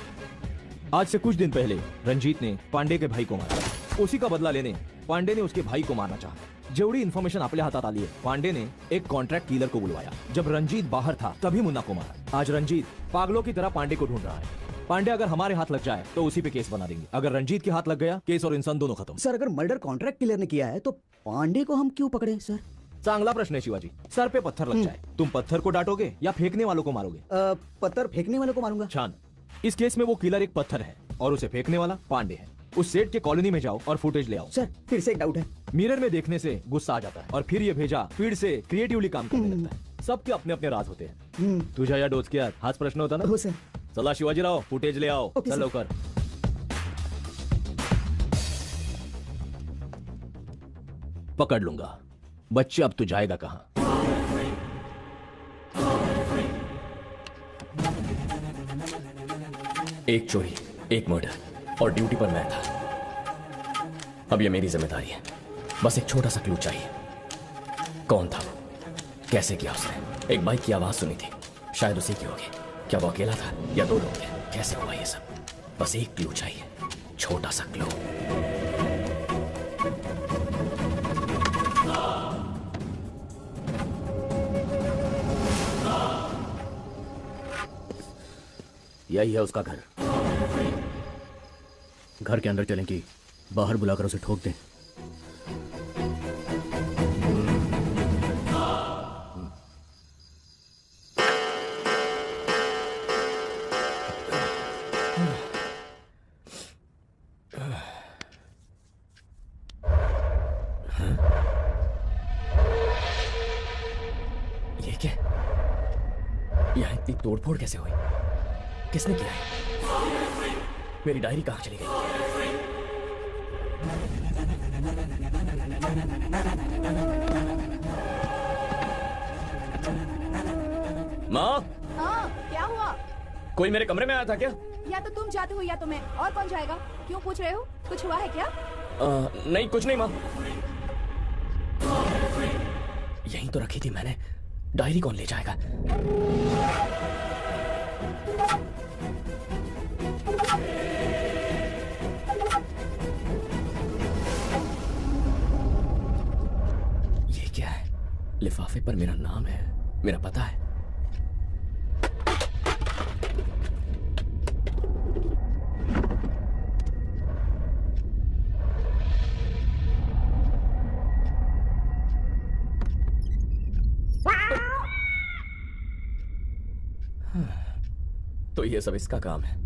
आज से कुछ दिन पहले रंजीत ने पांडे के भाई को मारा। उसी का बदला लेने पांडे ने उसके भाई को मारना चाहा। जेवढी इन्फॉर्मेशन आपल्या हातात आली है, पांडे ने एक कॉन्ट्रैक्ट किलर को बुलवाया। जब रंजीत बाहर था तभी मुन्ना को मारा। आज रंजीत पागलों की तरह पांडे को ढूंढ रहा है। पांडे अगर हमारे हाथ लग जाए तो उसी पे केस बना देंगे। अगर रंजीत के हाथ लग गया, केस और इंसान दोनों खत्म। सर, अगर मर्डर कॉन्ट्रैक्ट किलर ने किया है तो पांडे को हम क्यों पकड़े सर? चांगला प्रश्न है शिवाजी। सर पे पत्थर लग जाए, तुम पत्थर को डांटोगे या फेंकने वालों को मारोगे? पत्थर फेंकने वालों को मारूंगा। छान। इस केस में वो किलर एक पत्थर है और उसे फेंकने वाला पांडे है। उस सेठ के कॉलोनी में जाओ और फुटेज ले आओ। सर, फिर से एक डाउट है। मिरर में देखने से गुस्सा आ जाता है और फिर ये भेजा फीड से क्रिएटिवली काम करने लगता है। सबके अपने अपने राज होते हैं। तुझा या डोचक्यात हाच प्रश्न होता ना? हो सर। चला शिवाजीराव, फुटेज ले आओ। चल लवकर। पकड़ लूंगा। बच्चे अब तू जाएगा कहां? एक चोरी, एक मर्डर और ड्यूटी पर मैं था। अब ये मेरी जिम्मेदारी है। बस एक छोटा सा क्लू चाहिए। कौन था वो? कैसे किया उसने? एक बाइक की आवाज सुनी थी, शायद उसी की होगी। क्या वो अकेला था या दो लोग थे? कैसे हुआ ये सब? बस एक क्लू चाहिए, छोटा सा क्लू। यही है उसका घर। घर के अंदर चलें कि बाहर बुलाकर उसे ठोक दें? ये क्या? यहाँ इतनी तोड़फोड़ कैसे हुई? किसने किया है? मेरी डायरी कहाँ चली गई? माँ, हाँ, क्या हुआ? कोई मेरे कमरे में आया था क्या? या तो तुम जाते हो या तो मैं, और कौन जाएगा? क्यों पूछ रहे हो? कुछ हुआ है क्या? नहीं, कुछ नहीं माँ। यहीं तो रखी थी मैंने। डायरी कौन ले जाएगा? ये क्या है? लिफाफे पर मेरा नाम है, मेरा पता है। तो ये सब इसका काम है।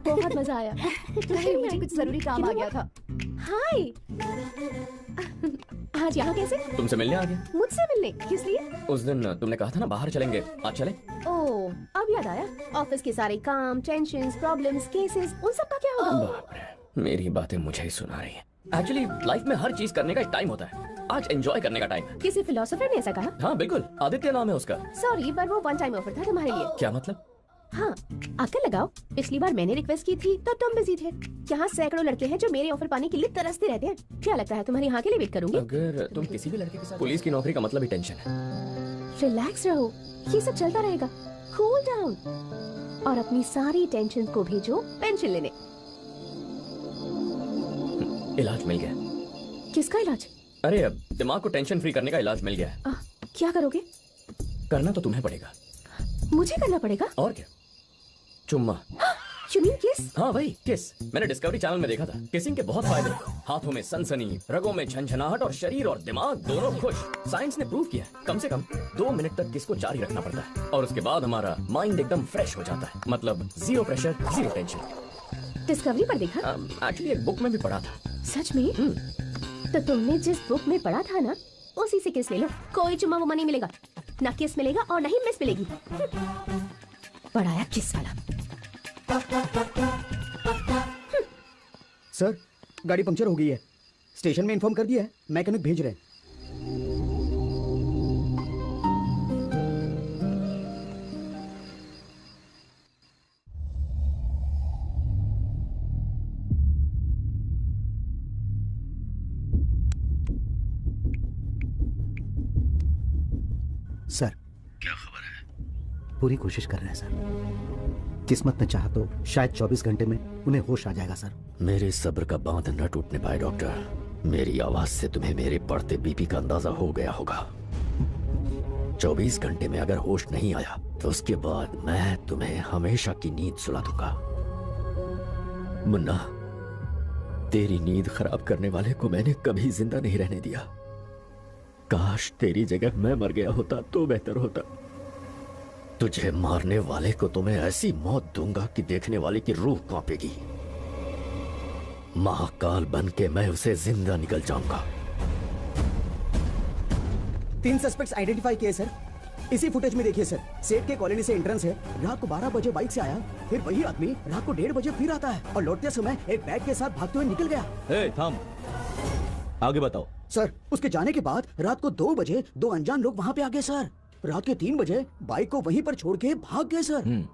बहुत मजा आया। नहीं, मुझे कुछ जरूरी काम आ गया था। हाय, आज यहाँ कैसे? तुमसे मिलने आ गया। मुझसे मिलने? किस लिए? उस दिन तुमने कहा था ना बाहर चलेंगे, आज चले? ओह, अब याद आया। ऑफिस के सारे काम, टेंशन्स, प्रॉब्लम्स, केसेस, उन सब का क्या होगा? बाप रे, मेरी बातें मुझे ही सुना रही है। एक्चुअली लाइफ में हर चीज करने का एक टाइम होता है। आज एंजॉय करने का टाइम है। किसी फिलोसोफर ने ऐसा कहा? हाँ बिल्कुल, आदित्य नाम है उसका। सॉरी, पर वो वन टाइम ऑफर था तुम्हारे लिए। क्या मतलब? हाँ, अक्ल लगाओ। पिछली बार मैंने रिक्वेस्ट की थी तो तुम बिजी थे। यहाँ सैकड़ों लड़के हैं जो मेरे ऑफर पाने के लिए तरसते रहते हैं। क्या लगता है तुम्हारे यहाँ के लिए वेट करूंगी? अगर तुम किसी भी लड़के के साथ। पुलिस की नौकरी का मतलब ही टेंशन है। रिलैक्स रहो, ये सब चलता रहेगा। कूल डाउन और अपनी सारी टेंशन को भेजो पेंशन लेने। इलाज मिल गया। किसका इलाज? अरे अब दिमाग को टेंशन फ्री करने का इलाज मिल गया है। क्या करोगे? करना तो तुम्हें पड़ेगा। मुझे करना पड़ेगा? और क्या? चुम्मा। You mean kiss? हाँ वही किस। मैंने डिस्कवरी चैनल में देखा था। किसिंग के बहुत फायदे, हाथों में सनसनी, रगों में झंझनाहट और शरीर और दिमाग दोनों खुश। साइंस ने प्रूव किया है कम से कम 2 मिनट तक किस को जारी रखना पड़ता है और उसके बाद हमारा माइंड एकदम फ्रेश हो जाता है। मतलब zero pressure, zero tension. Discovery पर देखा? एक्चुअली एक बुक में भी पढ़ा था। सच में? तो तुमने जिस बुक में पढ़ा था ना, उसी से किस ले लो। कोई चुम्मा वुम्मा नहीं मिलेगा, ना किस मिलेगा और ना ही मिस मिलेगी। पढ़ाया किस वाला? सर, गाड़ी पंक्चर हो गई है। स्टेशन में इन्फॉर्म कर दिया है, मैकेनिक भेज रहे हैं। सर, क्या खबर है? पूरी कोशिश कर रहे हैं सर। किस्मत ने चाहा तो शायद 24 घंटे में उन्हें होश आ जाएगा सर। मेरे सब्र का बांध न टूटने पाए डॉक्टर। मेरी आवाज से तुम्हें मेरे बढ़ते बीपी का अंदाजा हो गया होगा। 24 घंटे में अगर होश नहीं आया तो उसके बाद मैं तुम्हें हमेशा की नींद सुला दूंगा। मुन्ना, तेरी नींद खराब करने वाले को मैंने कभी जिंदा नहीं रहने दिया। काश तेरी जगह मैं मर गया होता तो बेहतर होता। तुझे मारने वाले को तो मैं ऐसी मौत दूंगा कि देखने वाले की रूह कांपेगी। महाकाल बन के मैं उसे जिंदा निकल जाऊंगा। 3 सस्पेक्ट्स आइडेंटिफाई किए सर। इसी फुटेज में देखिए सर, सेठ के कॉलोनी से एंट्रेंस है, रात को 12 बजे बाइक से आया, फिर वही आदमी रात को 1:30 बजे फिर आता है और लौटते समय एक बैग के साथ भागते हुए निकल गया। ए, थाम, आगे बताओ। सर, उसके जाने के बाद रात को 2 बजे 2 अनजान लोग वहाँ पे आ गए सर। रात के 3 बजे बाइक को वहीं पर छोड़ के भाग गए सर।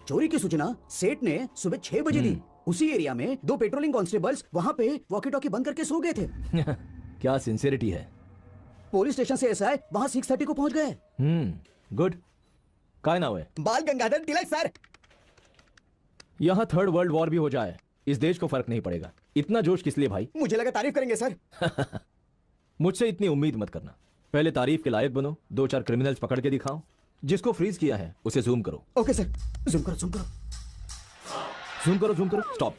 चोरी की सूचना सेठ ने सुबह 6 बजे दी। उसी एरिया में 2 पेट्रोलिंग कांस्टेबल्स वहाँ पे वॉकी टॉकी बंद करके सो गए थे। क्या सिंसियरिटी है। पुलिस स्टेशन से एसआई वहाँ 6:30 को पहुँच गए। गुड। काय नाम है? बाल गंगाधर तिलक सर। यहाँ 3rd वर्ल्ड वॉर भी हो जाए, इस देश को फर्क नहीं पड़ेगा। इतना जोश किस लिए भाई? मुझे लगा तारीफ करेंगे सर। मुझसे इतनी उम्मीद मत करना। पहले तारीफ के लायक बनो, 2-4 क्रिमिनल्स पकड़ के दिखाओ। जिसको फ्रीज किया है उसे जूम करो। ओके सर, जूम करो, जूम करो, जूम करो, जूम करो। स्टॉप।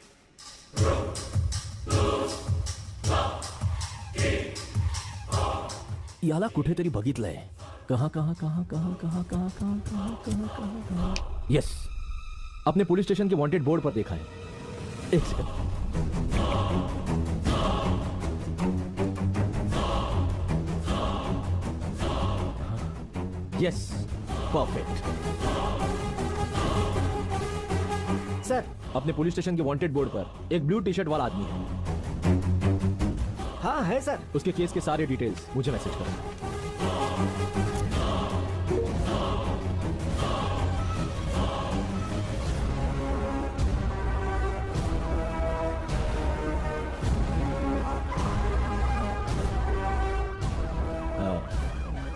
याला कुठेतरी बघितलंय। कहाँ कहाँ कहाँ कहाँ कहाँ कहाँ कहाँ कहाँ कहाँ कहाँ कहाँ। यस, अपने पुलिस स्टेशन के वांटेड बोर्ड पर देखा है। एक सेकंड। Yes, perfect. सर, अपने पुलिस स्टेशन के वांटेड बोर्ड पर एक ब्लू टी शर्ट वाला आदमी है। हाँ है सर। उसके केस के सारे डिटेल्स मुझे मैसेज करो।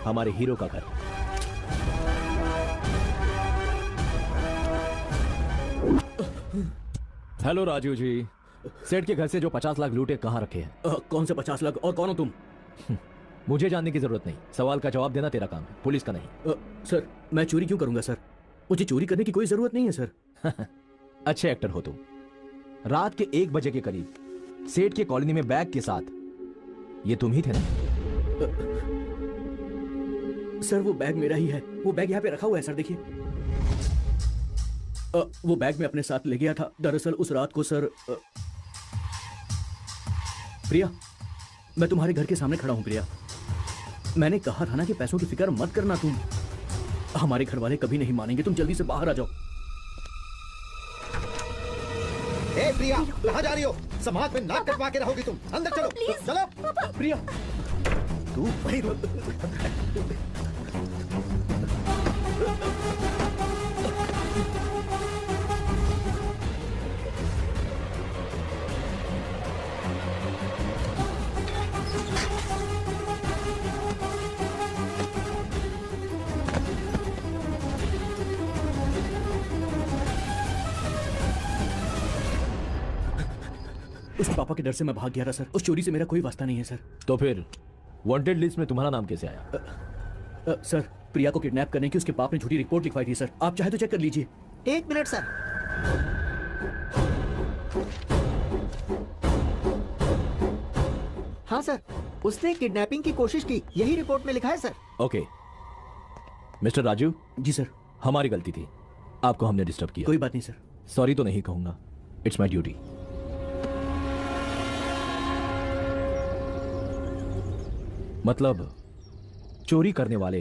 हमारे हीरो का घर। हेलो राजू जी, सेठ के घर से जो 50 लाख लूटे कहाँ रखे हैं? कौन से 50 लाख और कौन हो तुम? मुझे जानने की जरूरत नहीं, सवाल का जवाब देना तेरा काम है, पुलिस का नहीं। सर, मैं चोरी क्यों करूंगा सर? मुझे चोरी करने की कोई जरूरत नहीं है सर। अच्छे एक्टर हो तुम। रात के 1 बजे के करीब सेठ के कॉलोनी में बैग के साथ, ये तुम ही थे ना? सर, वो बैग मेरा ही है। वो बैग यहाँ पे रखा हुआ है सर, देखिए। वो बैग मैं अपने साथ ले गया था। दरअसल उस रात को सर, प्रिया, मैं तुम्हारे घर के सामने खड़ा हूं प्रिया। मैंने कहा था ना कि पैसों की फिक्र मत करना तुम। हमारे घर वाले कभी नहीं मानेंगे, तुम जल्दी से बाहर आ जाओ। ए प्रिया, कहाँ जा रही हो? समाज में नाक कटवा के रहोगी तुम। अंदर चलो, चलो। प्रिया, तू वही रो। उसके पापा के डर से मैं भाग गया था सर। उस चोरी से मेरा कोई वास्ता नहीं है सर। तो फिर वांटेड लिस्ट में तुम्हारा नाम कैसे आया? सर, प्रिया को किडनैप करने की उसके बाप ने झूठी रिपोर्ट लिखवाई थी सर। आप चाहे तो चेक कर लीजिए। 1 मिनट सर। हाँ सर, उसने किडनैपिंग की कोशिश की, यही रिपोर्ट में लिखा है सर। Okay mister Raju. जी सर। हमारी गलती थी, आपको हमने डिस्टर्ब किया। कोई बात नहीं सर। सॉरी तो नहीं कहूंगा, इट्स माई ड्यूटी। मतलब चोरी करने वाले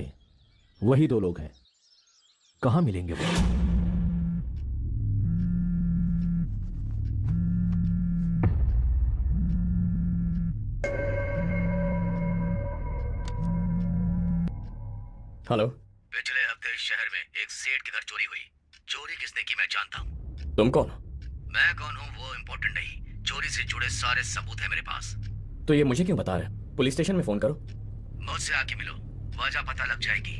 वही 2 लोग हैं, कहां मिलेंगे वो? हेलो। पिछले हफ्ते इस शहर में एक सेठ के घर चोरी हुई। चोरी किसने की मैं जानता हूँ। तुम कौन हो? मैं कौन हूँ वो इम्पोर्टेंट नहीं, चोरी से जुड़े सारे सबूत है मेरे पास। तो ये मुझे क्यों बता रहे? पुलिस स्टेशन में फोन करो। मुझसे आके मिलो, वजह पता लग जाएगी।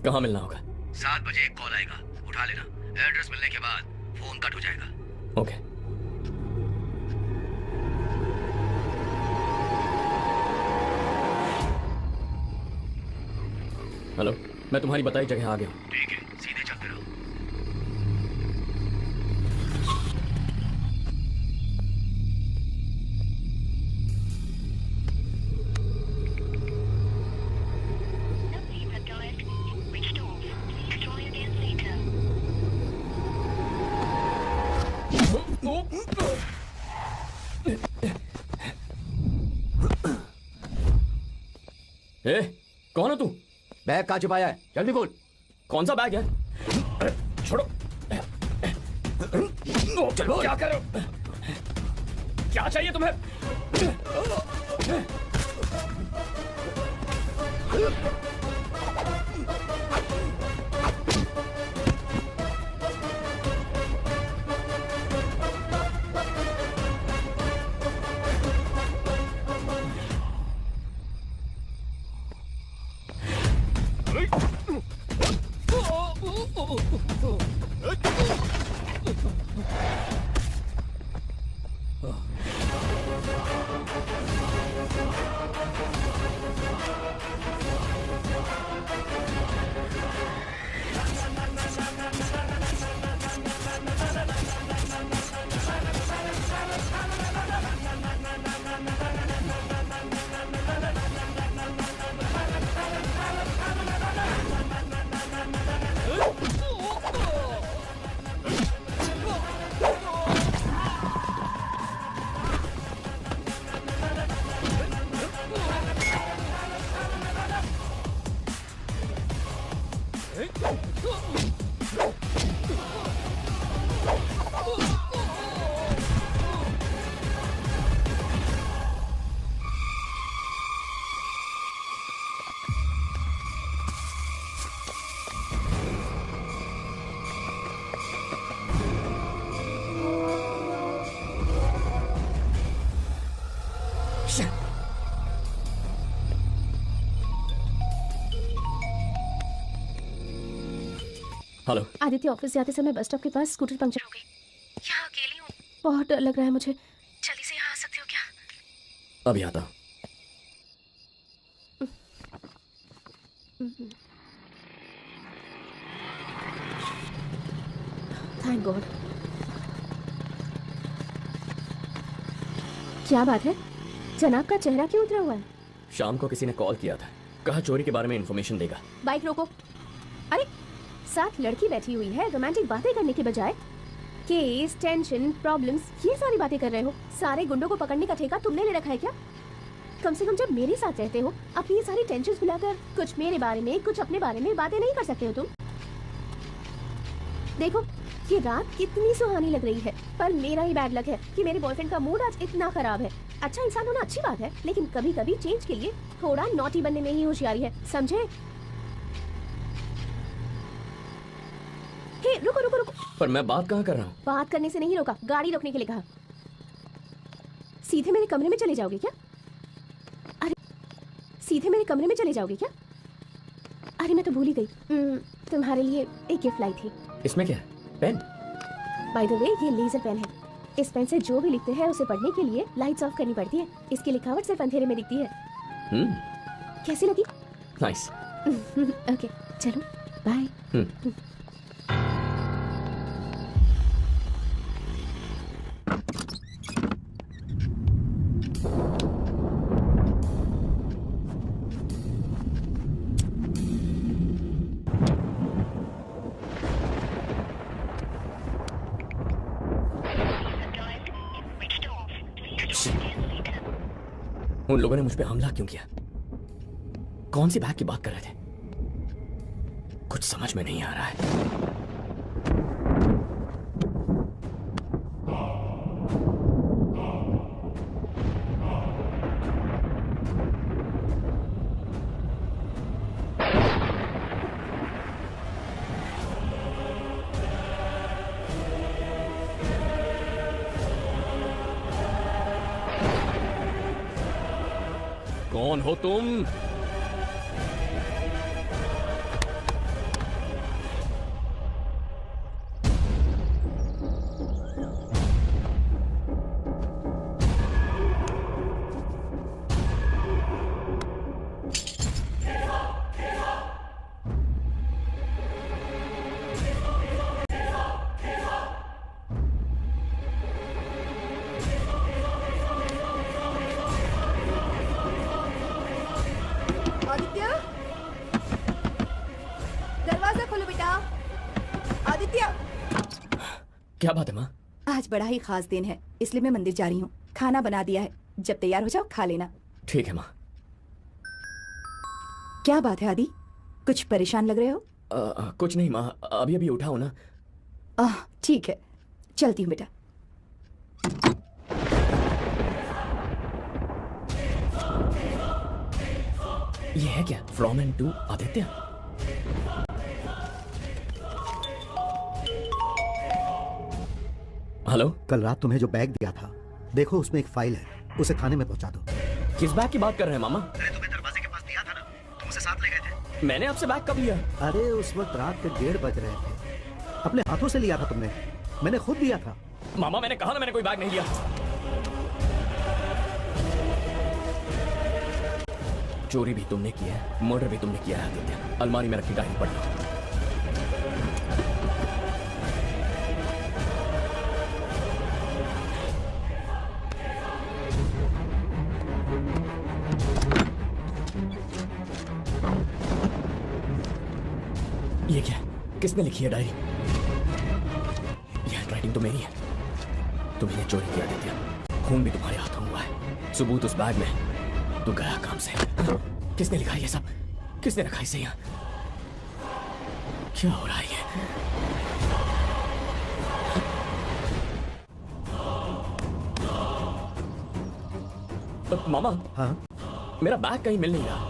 कहाँ मिलना होगा? 7 बजे एक कॉल आएगा, उठा लेना। एड्रेस मिलने के बाद फोन कट हो जाएगा। ओके। हेलो, मैं तुम्हारी बताई जगह आ गया। ठीक है, सीधे चलते रहो। कौन है तू? बैग कहाँ छुपाया है? जल्दी बोल। कौन सा बैग है? अरे, छोड़ो। चलो, क्या कर रहे हो? क्या चाहिए तुम्हें? हेलो। आदित्य, ऑफिस से आते समय बस स्टॉप के पास स्कूटर पंक्चर हो गई। यहाँ अकेली हूँ। बहुत डर लग रहा है मुझे। जल्दी से यहाँ आ सकते हो क्या? अभी आता हूँ। Thank God. क्या बात है? जनाब का चेहरा क्यों उतरा हुआ है? शाम को किसी ने कॉल किया था, कहा चोरी के बारे में इंफॉर्मेशन देगा। बाइक रोको। अरे, साथ लड़की बैठी हुई है, रोमांटिक बातें करने के बजाय केस, टेंशन, प्रॉब्लम्स, ये सारी बातें कर रहे हो। सारे गुंडों को पकड़ने का ठेका तुमने ले रखा है क्या? कम से कम जब मेरे साथ रहते हो अपनी ये सारी टेंशन भुलाकर कुछ मेरे बारे में, कुछ अपने बारे में बातें नहीं कर सकते हो तुम? देखो, ये रात कितनी सुहानी लग रही है, पर मेरा ही बैड लक है कि मेरे बॉयफ्रेंड का मूड आज इतना खराब है। अच्छा इंसान होना अच्छी बात है, लेकिन कभी कभी चेंज के लिए थोड़ा नॉटी बनने में ही होशियारी है, समझे? हे, रुको रुको रुको। पर मैं बात कहाँ कर रहा हूँ? बात करने से नहीं रोका, गाड़ी रोकने के लिए कहा। सीधे मेरे कमरे में चले जाओगे क्या? अरे, सीधे मेरे कमरे में चले जाओगे क्या? अरे मैं तो भूल ही गई, तुम्हारे लिए एक गिफ्ट लाई थी। इसमें क्या है? पेन? बाय द वे, ये लेजर पेन है। इस पेन से जो भी लिखते हैं उसे पढ़ने के लिए लाइट्स ऑफ करनी पड़ती है। इसकी लिखावट सिर्फ अंधेरे में दिखती है। कैसी लगी? नाइस। ओके, चलो बाय। उन लोगों ने मुझ पे हमला क्यों किया? कौन सी बैग की बात कर रहे थे? कुछ समझ में नहीं आ रहा है। कौन हो तुम? क्या बात है माँ? आज बड़ा ही खास दिन है, इसलिए मैं मंदिर जा रही हूँ। खाना बना दिया है, जब तैयार हो जाओ खा लेना। ठीक है माँ। क्या बात है आदि, कुछ परेशान लग रहे हो? कुछ नहीं माँ, अभी अभी उठा हूं ना। ठीक है, चलती हूँ बेटा। ये है क्या? From end to Aditya. Hello. कल रात तुम्हें जो बैग दिया था, देखो उसमें एक फाइल है, उसे थाने में पहुंचा दो। किस बैग की बात कर रहे हैं मामा? अरे तुम्हें दरवाजे के पास दिया था ना, तुम उसे साथ ले गए थे। मैंने आपसे बैग कब लिया? अरे उस वक्त रात के 1:30 बज रहे थे, अपने हाथों से लिया था तुमने, मैंने खुद दिया था। मामा मैंने कहा ना मैंने कोई बैग नहीं लिया। चोरी भी तुमने की है, मर्डर भी तुमने किया है आदित्य। अलमारी में रखी डायरी पढ़ लो। ये क्या? किसने लिखी है डायरी? ये हैंडराइटिंग तो मेरी है। तुमने चोरी किया आदित्य, खून भी तुम्हारे हाथों हुआ है, सबूत उस बैग में। तू गया काम से। किसने लिखा ये सब? किसने रखा इसे यहाँ? क्या हो रहा है ये? मामा। हाँ? मेरा बैग कहीं मिल नहीं रहा।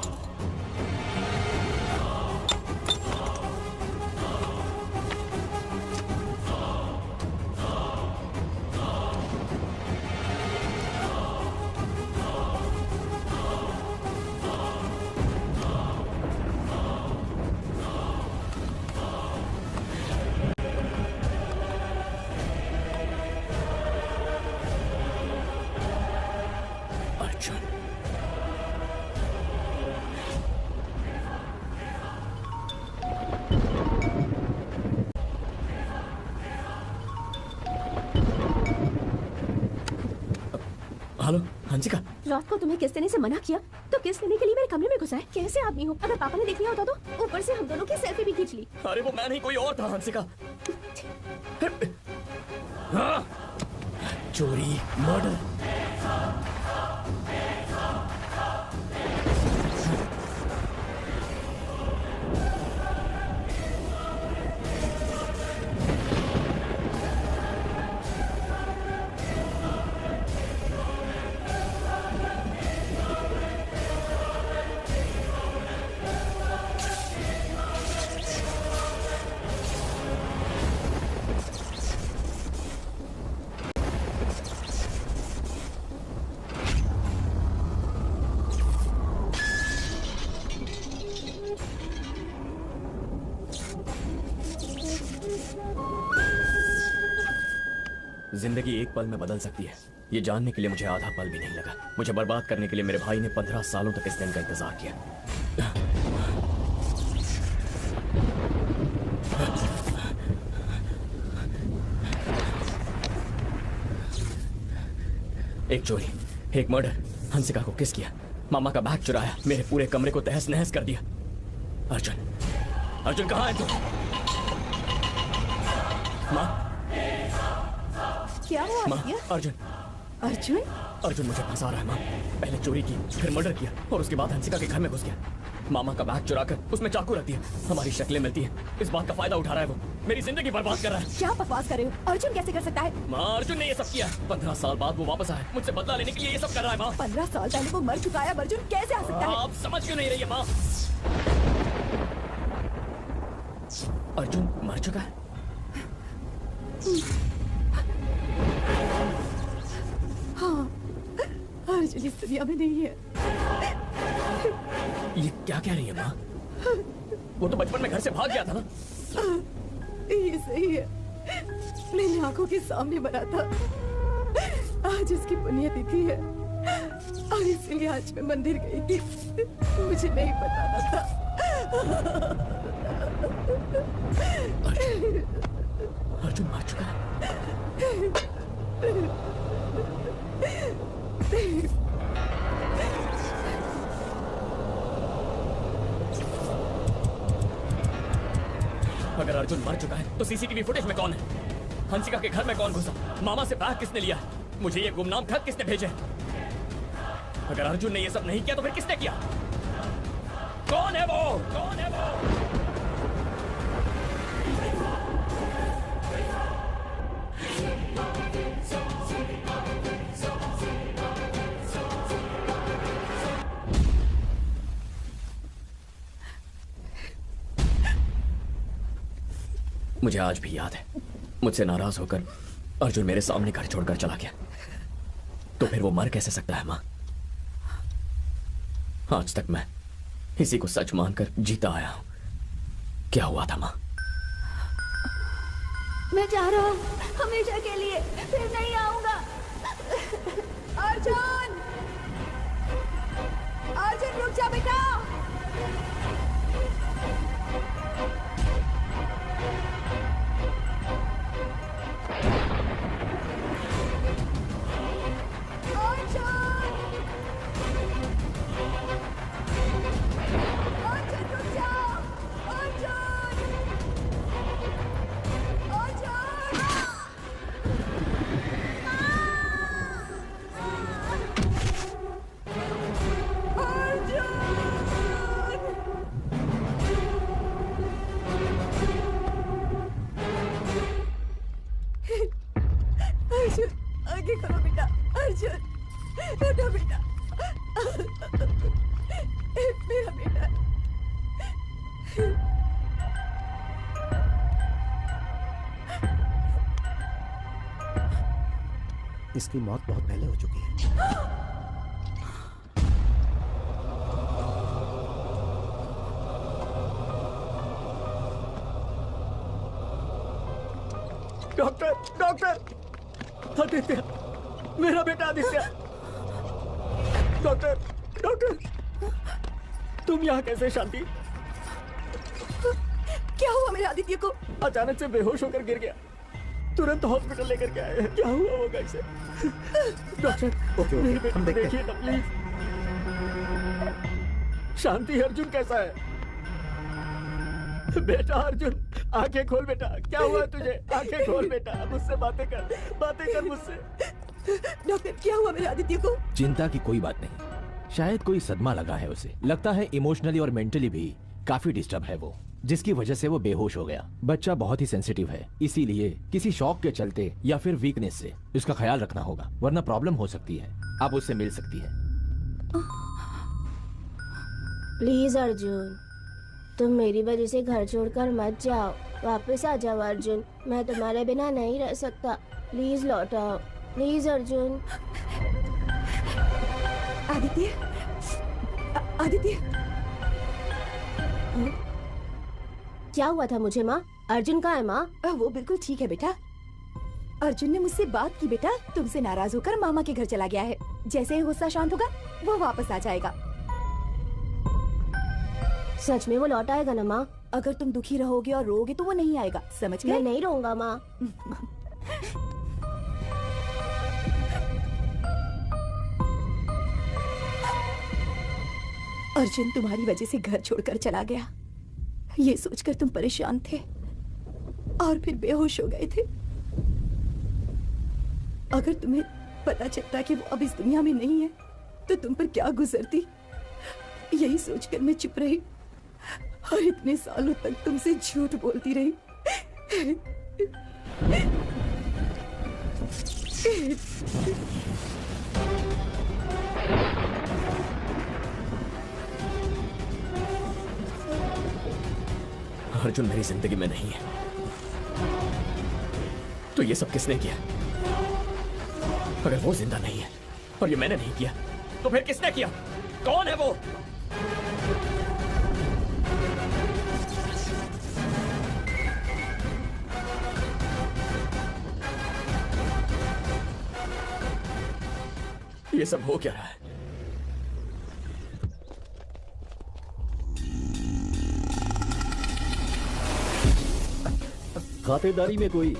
हेलो हंसिका। रात को तुम्हें किस देने से मना किया तो किस देने के लिए मेरे कमरे में घुसा है? कैसे आदमी हो? अगर पापा ने देख लिया होता तो ऊपर से हम दोनों की सेल्फी भी खींच ली। अरे वो मैं नहीं, कोई और था हंसिका। हाँ। चोरी, मर्डर। जिंदगी एक पल में बदल सकती है, ये जानने के लिए मुझे आधा पल भी नहीं लगा। मुझे बर्बाद करने के लिए मेरे भाई ने 15 सालों तक इस दिन का इंतजार किया। एक चोरी, एक मर्डर, हंसिका को किस किया, मामा का बैग चुराया, मेरे पूरे कमरे को तहस नहस कर दिया। अर्जुन, अर्जुन कहाँ है तू? माँ, क्या हुआ? माँ, अर्जुन। अर्जुन? अर्जुन मुझे फंसा रहा है माँ। पहले चोरी की, फिर मर्डर किया और उसके बाद हंसिका के घर में घुस गया। मामा का बैग चुराकर उसमें चाकू रख दिया। हमारी शक्लें मिलती हैं, इस बात का फायदा उठा रहा है वो। मेरी जिंदगी बर्बाद कर रहा है। क्या बकवास कर रहे हो? अर्जुन कैसे कर सकता है? माँ, अर्जुन ने ये सब किया। 15 साल बाद वो वापस आया, मुझसे बदला लेने के लिए ये सब कर रहा है माँ। 15 साल पहले वो मर चुका है, अर्जुन कैसे आ सकता है? आप समझ क्यों नहीं रही है माँ? अर्जुन मर चुका है। हाँ, अर्जुन इस दुनिया में नहीं है। ये क्या कह रही है माँ? वो तो बचपन में घर से भाग गया था ना। ये सही है, मेरी आंखों के सामने बना था। आज उसकी पुण्यतिथि है और इसलिए आज मैं मंदिर गई थी। मुझे नहीं पता था। अर्जुन मर चुका है। अगर अर्जुन मर चुका है तो सीसीटीवी फुटेज में कौन है? हंसिका के घर में कौन घुसा? मामा से बैग किसने लिया? मुझे ये गुमनाम खत किसने भेजे? अगर अर्जुन ने ये सब नहीं किया तो फिर किसने किया? कौन है वो? कौन है वो? मुझे आज भी याद है, मुझसे नाराज होकर अर्जुन मेरे सामने घर छोड़कर चला गया। तो फिर वो मर कैसे सकता है माँ? आज तक मैं इसी को सच मानकर जीता आया हूं। क्या हुआ था माँ? मैं जा रहा हूँ हमेशा के लिए, फिर नहीं आऊंगा। अर्जुन, अर्जुन रुक जा बेटा। इसकी मौत बहुत पहले हो चुकी है। डॉक्टर, डॉक्टर, आदित्य, मेरा बेटा आदित्य। डॉक्टर, डॉक्टर, तुम यहाँ कैसे? शांति, क्या हुआ मेरे आदित्य को? अचानक से बेहोश होकर गिर गया, तुरंत हॉस्पिटल लेकर के आए हैं। क्या हुआ होगा इसे? डॉक्टर, मेरे बेटे को देखिए ना प्लीज। शांति, अर्जुन कैसा है? बेटा अर्जुन, आंखें खोल बेटा। क्या हुआ तुझे? आंखें खोल बेटा, मुझसे बातें कर मुझसे। डॉक्टर, क्या हुआ मेरे आदित्य को? चिंता की कोई बात नहीं, शायद कोई सदमा लगा है उसे। लगता है इमोशनली और मेंटली भी काफी डिस्टर्ब है वो, जिसकी वजह से वो बेहोश हो गया। बच्चा बहुत ही सेंसिटिव है, इसीलिए किसी शॉक के चलते या फिर वीकनेस से इसका ख्याल रखना होगा, वरना प्रॉब्लम हो सकती है। आप उससे मिल सकती है। प्लीज अर्जुन, तुम मेरी वजह से घर छोड़कर मत जाओ। वापस आ जाओ अर्जुन, मैं तुम्हारे बिना नहीं रह सकता। प्लीज लौट आओ, प्लीज अर्जुन। आदित्य, आदित्य, क्या हुआ था मुझे माँ? अर्जुन कहाँ है माँ? वो बिल्कुल ठीक है बेटा। अर्जुन ने मुझसे बात की बेटा, तुमसे नाराज होकर मामा के घर चला गया है। जैसे ही गुस्सा शांत होगा वो वापस आ जाएगा। सच में वो लौट आएगा ना माँ? अगर तुम दुखी रहोगे और रोगे तो वो नहीं आएगा, समझ गए? मैं नहीं रहूंगा माँ। अर्जुन तुम्हारी वजह से घर छोड़कर चला गया, ये सोचकर तुम परेशान थे और फिर बेहोश हो गए थे। अगर तुम्हें पता चलता कि वो अब इस दुनिया में नहीं है तो तुम पर क्या गुजरती। यही सोचकर मैं चुप रही और इतने सालों तक तुमसे झूठ बोलती रही। अर्जुन मेरी जिंदगी में नहीं है, तो ये सब किसने किया? अगर वो जिंदा नहीं है और ये मैंने नहीं किया, तो फिर किसने किया? कौन है वो? ये सब हो क्या रहा है? खातेदारी में कोई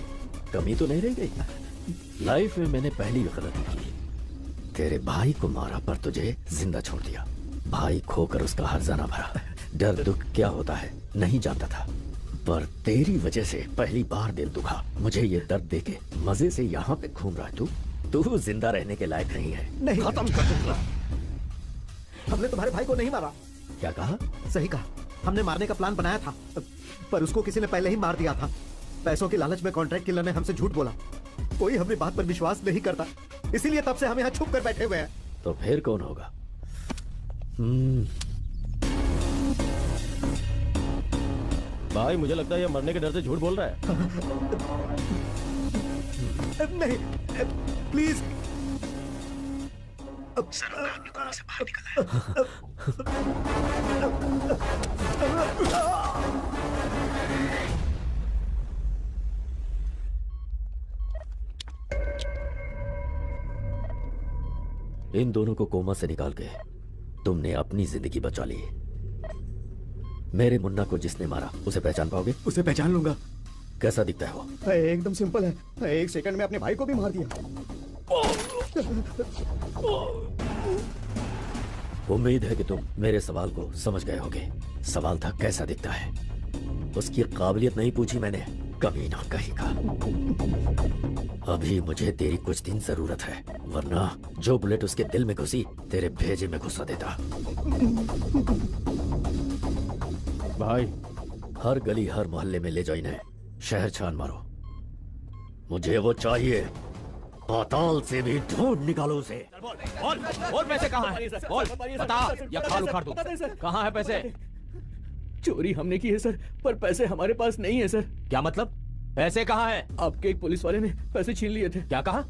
कमी तो नहीं रह गई? लाइफ में मैंने पहली गलती की, तेरे भाई को मारा पर तुझे जिंदा छोड़ दिया। भाई खोकर उसका हर्जाना भरा, डर दुख क्या होता है नहीं जानता था, पर तेरी वजह से पहली बार दिल दुखा। मुझे ये दर्द देके मजे से यहाँ पे घूम रहा है तू जिंदा रहने के लायक नहीं है। नहीं, खत्म कर दूंगा। हमने तुम्हारे भाई को नहीं मारा, क्या कहा? सही कहा, हमने मारने का प्लान बनाया था, पर उसको किसी ने पहले ही मार दिया था। पैसों की लालच में कॉन्ट्रैक्ट किलर ने हमसे झूठ बोला। कोई हमारी बात पर विश्वास नहीं करता, इसीलिए तब से हम यहाँ छुप कर बैठे हुए हैं। तो फिर कौन होगा? भाई मुझे लगता है ये मरने के डर से झूठ बोल रहा है। नहीं, प्लीज। सर अपने कोमा से बाहर निकला है। इन दोनों को कोमा से निकाल के तुमने अपनी जिंदगी बचा ली। मेरे मुन्ना को जिसने मारा उसे पहचान पाओगे? उसे पहचान लूंगा। कैसा दिखता है वो? एकदम सिंपल है, 1 सेकंड में अपने भाई को भी मार दिया। उम्मीद है कि तुम मेरे सवाल को समझ गए होगे। सवाल था कैसा दिखता है। उसकी काबिलियत नहीं पूछी मैंने, कमीना कहीं का। अभी मुझे तेरी कुछ दिन जरूरत है, वरना जो बुलेट उसके दिल में घुसी तेरे भेजे में घुसा देता। भाई हर गली हर मोहल्ले में ले जाओ इन्हें, शहर छान मारो। मुझे वो चाहिए, पाताल से भी ढूंढ निकालो उसे। बोल पैसे कहाँ हैं? बोल बता या खाल उखाड़ दूं। कहाँ है पैसे? चोरी हमने की है सर, पर पैसे हमारे पास नहीं है सर। क्या मतलब? पैसे कहाँ है? आपके एक पुलिस वाले ने पैसे छीन लिए थे। क्या कहा?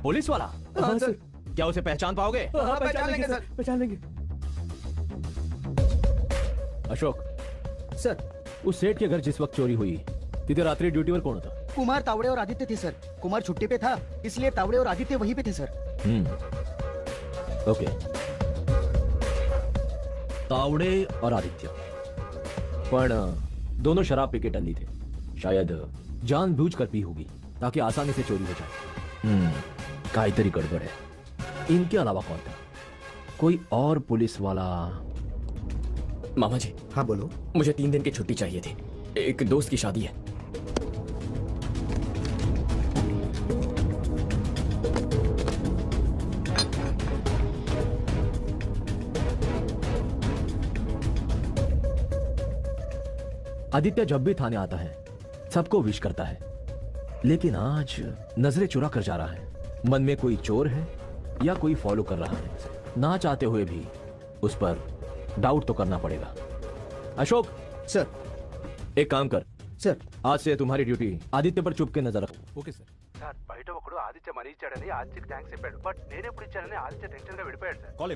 पुलिस वाला? हाँ सर। क्या उसे पहचान पाओगे? हाँ, पहचान लेंगे सर, पहचान लेंगे। अशोक सर, उस सेठ के घर जिस वक्त चोरी हुई, तिथे रात्रि ड्यूटी पर कौन था? कुमार, तावड़े और आदित्य थे सर। कुमार छुट्टी पे था, इसलिए तावड़े और आदित्य वहीं पे थे सर। ओके। तावड़े और आदित्य, पर दोनों शराब पी के टल्ली थे। शायद जानबूझकर पी होगी ताकि आसानी से चोरी हो जाए। काहीतरी गड़बड़ है। इनके अलावा कौन था? कोई और पुलिस वाला? मामा जी। हाँ बोलो। मुझे 3 दिन की छुट्टी चाहिए थी, एक दोस्त की शादी है। आदित्य जब भी थाने आता है सबको विश करता है, लेकिन आज नजरें चुरा कर जा रहा है। मन में कोई चोर है या कोई फॉलो कर रहा है। ना चाहते हुए भी उस पर डाउट तो करना पड़ेगा। अशोक सर। एक काम कर सर, आज से तुम्हारी ड्यूटी आदित्य पर चुप के नजर रखो। Okay sir. సార్ బయట ఒకడు ఆదిత్య మనీ ఇచ్చాడని ఆదిత్యకి థ్యాంక్స్ చెప్పాడు, బట్ నేనెప్పుడు ఇచ్చానని ఆదిత్య టెన్షన్ గా విడిపోయాడు సార్. कॉल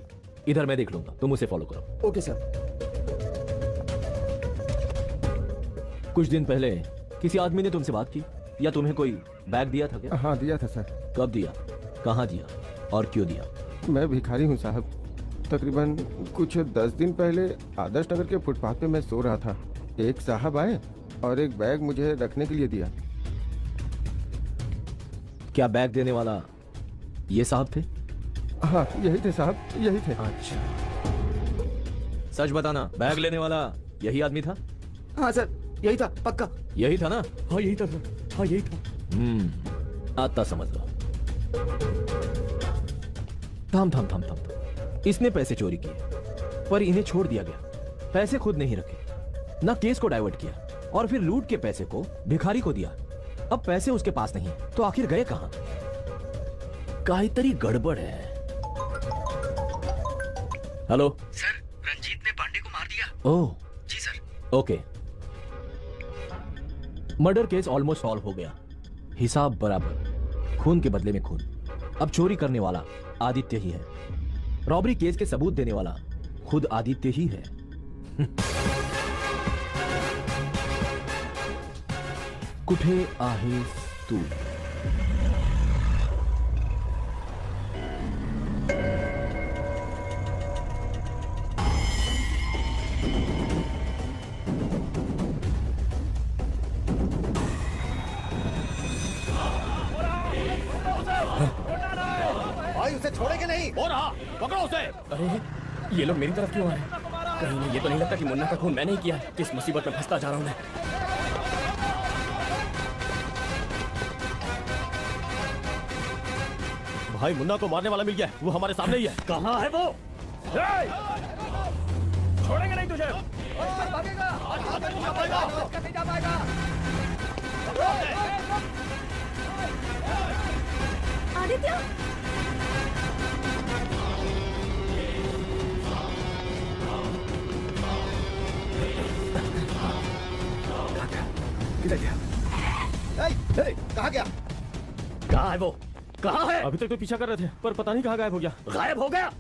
इधर मैं देख लूंगा, तुम उसे फॉलो करो। Okay sir. कुछ दिन पहले किसी आदमी ने तुमसे बात की या तुम्हें कोई बैग दिया था क्या? हाँ दिया था सर। कब दिया, कहाँ दिया और क्यों दिया? मैं भिखारी हूँ साहब। तकरीबन कुछ 10 दिन पहले आदर्श नगर के फुटपाथ पे मैं सो रहा था। एक साहब आए और एक बैग मुझे रखने के लिए दिया। क्या बैग देने वाला ये साहब थे? हाँ यही थे साहब, यही थे। अच्छा, सच बताना, बैग लेने वाला यही आदमी था? हाँ सर, यही था, पक्का यही था ना? हाँ यही था सर, हाँ यही था। आता समझ लो। थम थम थम थम, इसने पैसे चोरी किए पर इन्हें छोड़ दिया गया। पैसे खुद नहीं रखे, ना केस को डाइवर्ट किया, और फिर लूट के पैसे को भिखारी को दिया। अब पैसे उसके पास नहीं, तो आखिर गए कहां? काहीतरी गड़बड़ है। हेलो सर, रंजीत ने पांडे को मार दिया। ओह जी sir. Okay, murder case almost solve हो गया। हिसाब बराबर, खून के बदले में खून। अब चोरी करने वाला आदित्य ही है, रॉबरी केस के सबूत देने वाला खुद आदित्य ही है। कुठे आहेस तू? भाई उसे छोड़ेंगे नहीं। हो रहा, पकड़ो उसे। अरे ये लोग मेरी तरफ क्यों आ रहे हैं? कहीं नहीं, ये तो नहीं लगता कि मुन्ना का खून मैंने ही किया। किस मुसीबत में फंसता जा रहा हूं मैं। भाई मुन्ना को मारने वाला मिल गया, वो हमारे सामने ही है। कहाँ है वो? छोड़ेंगे नहीं तुझे। आदित्य, किधर गया? कहाँ गया? कहाँ है वो? कहाँ है? अभी तक तो पीछा कर रहे थे पर पता नहीं कहाँ गायब हो गया। गायब हो गया?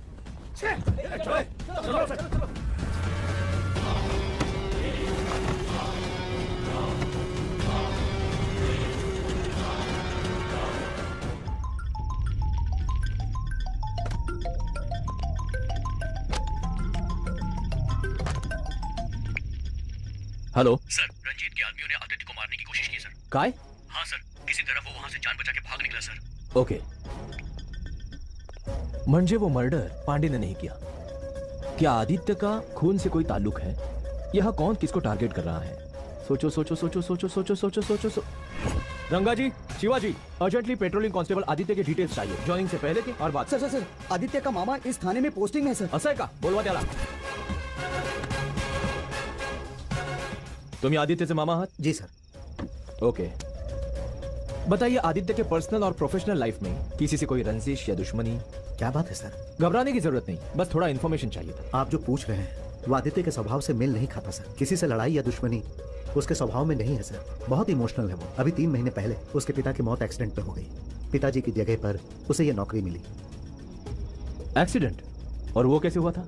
हेलो सर, रंजीत के आदमियों ने आदित्य को मारने की कोशिश की सर। काय? हाँ सर, किसी तरह वो वहां से जान बचा के भाग निकला सर। ओके, म्हणजे वो मर्डर पांडे ने नहीं किया। क्या आदित्य का खून से कोई ताल्लुक है? यह कौन किसको टारगेट कर रहा है? सोचो सोचो सोचो सोचो सोचो सोचो सोचो सो... Rangaji, Shivaji, urgently patrolling constable Aditya के डिटेल्स चाहिए, जॉइनिंग से पहले की और बाद। सर सर सर, आदित्य का मामा इस थाने में पोस्टिंग में है सर। असं आहे का? बोलवा त्याला। तुम्ही आदित्यचे मामा आहात? जी सर। ओके, बताइए आदित्य के पर्सनल और प्रोफेशनल लाइफ में किसी से कोई रंजिश या दुश्मनी? क्या बात है सर? घबराने की जरूरत नहीं, बस थोड़ा इन्फॉर्मेशन चाहिए था। आप जो पूछ रहे हैं वो आदित्य के स्वभाव से मेल नहीं खाता सर। किसी से लड़ाई या दुश्मनी उसके स्वभाव में नहीं है सर। बहुत इमोशनल है वो। अभी 3 महीने पहले उसके पिता की मौत एक्सीडेंट में हो गई। पिताजी की जगह पर उसे यह नौकरी मिली। एक्सीडेंट? और वो कैसे हुआ था?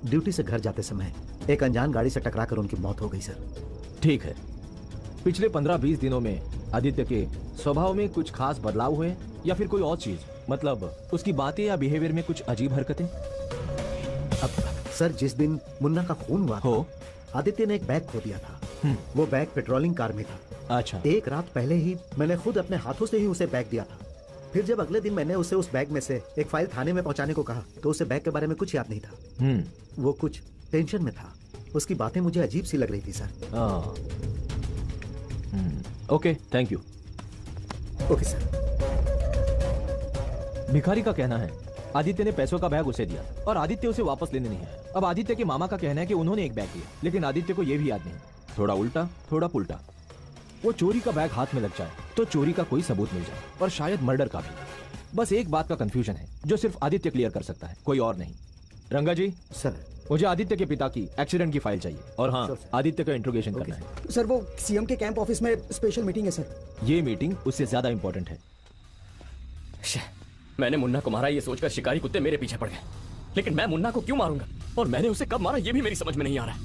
ड्यूटी से घर जाते समय एक अनजान गाड़ी से टकराकर उनकी मौत हो गई सर। ठीक है, पिछले 15-20 दिनों में आदित्य के स्वभाव में कुछ खास बदलाव हुए या फिर कोई और चीज, मतलब उसकी बातें या बिहेवियर में कुछ अजीब हरकतें? अब सर, जिस दिन मुन्ना का खून हुआ हो, आदित्य ने एक बैग खो दिया था। वो बैग पेट्रोलिंग कार में था। अच्छा। एक रात पहले ही मैंने खुद अपने हाथों से ही उसे बैग दिया था। फिर जब अगले दिन मैंने उसे उस बैग में से एक फाइल थाने में पहुंचाने को कहा तो उसे बैग के बारे में कुछ याद नहीं था। वो कुछ टेंशन में था। उसकी बातें मुझे अजीब सी लग रही थी sir. Okay, thank you. Okay sir. भिखारी का कहना है आदित्य ने पैसों का बैग उसे दिया और आदित्य उसे वापस लेने नहीं आया। अब आदित्य के मामा का कहना है कि उन्होंने एक बैग दिया, लेकिन आदित्य को यह भी याद नहीं। थोड़ा उल्टा थोड़ा पुल्टा। वो चोरी का बैग हाथ में लग जाए तो चोरी का कोई सबूत मिल जाए, और शायद मर्डर का भी। बस एक बात का कंफ्यूजन है जो सिर्फ आदित्य क्लियर कर सकता है, कोई और नहीं। रंगा जी सर, मुझे आदित्य के पिता की एक्सीडेंट की फाइल चाहिए, और हाँ, आदित्य का इंट्रोगेशन करना है। सर, वो सीएम के कैंप ऑफिस में स्पेशल मीटिंग है सर। ये मीटिंग उससे ज्यादा इंपॉर्टेंट है। मैंने मुन्ना को मारा ये सोचकर शिकारी कुत्ते मेरे पीछे पड़ गए, लेकिन मैं मुन्ना को क्यों मारूंगा और मैंने उसे कब मारा ये भी मेरी समझ में नहीं आ रहा है।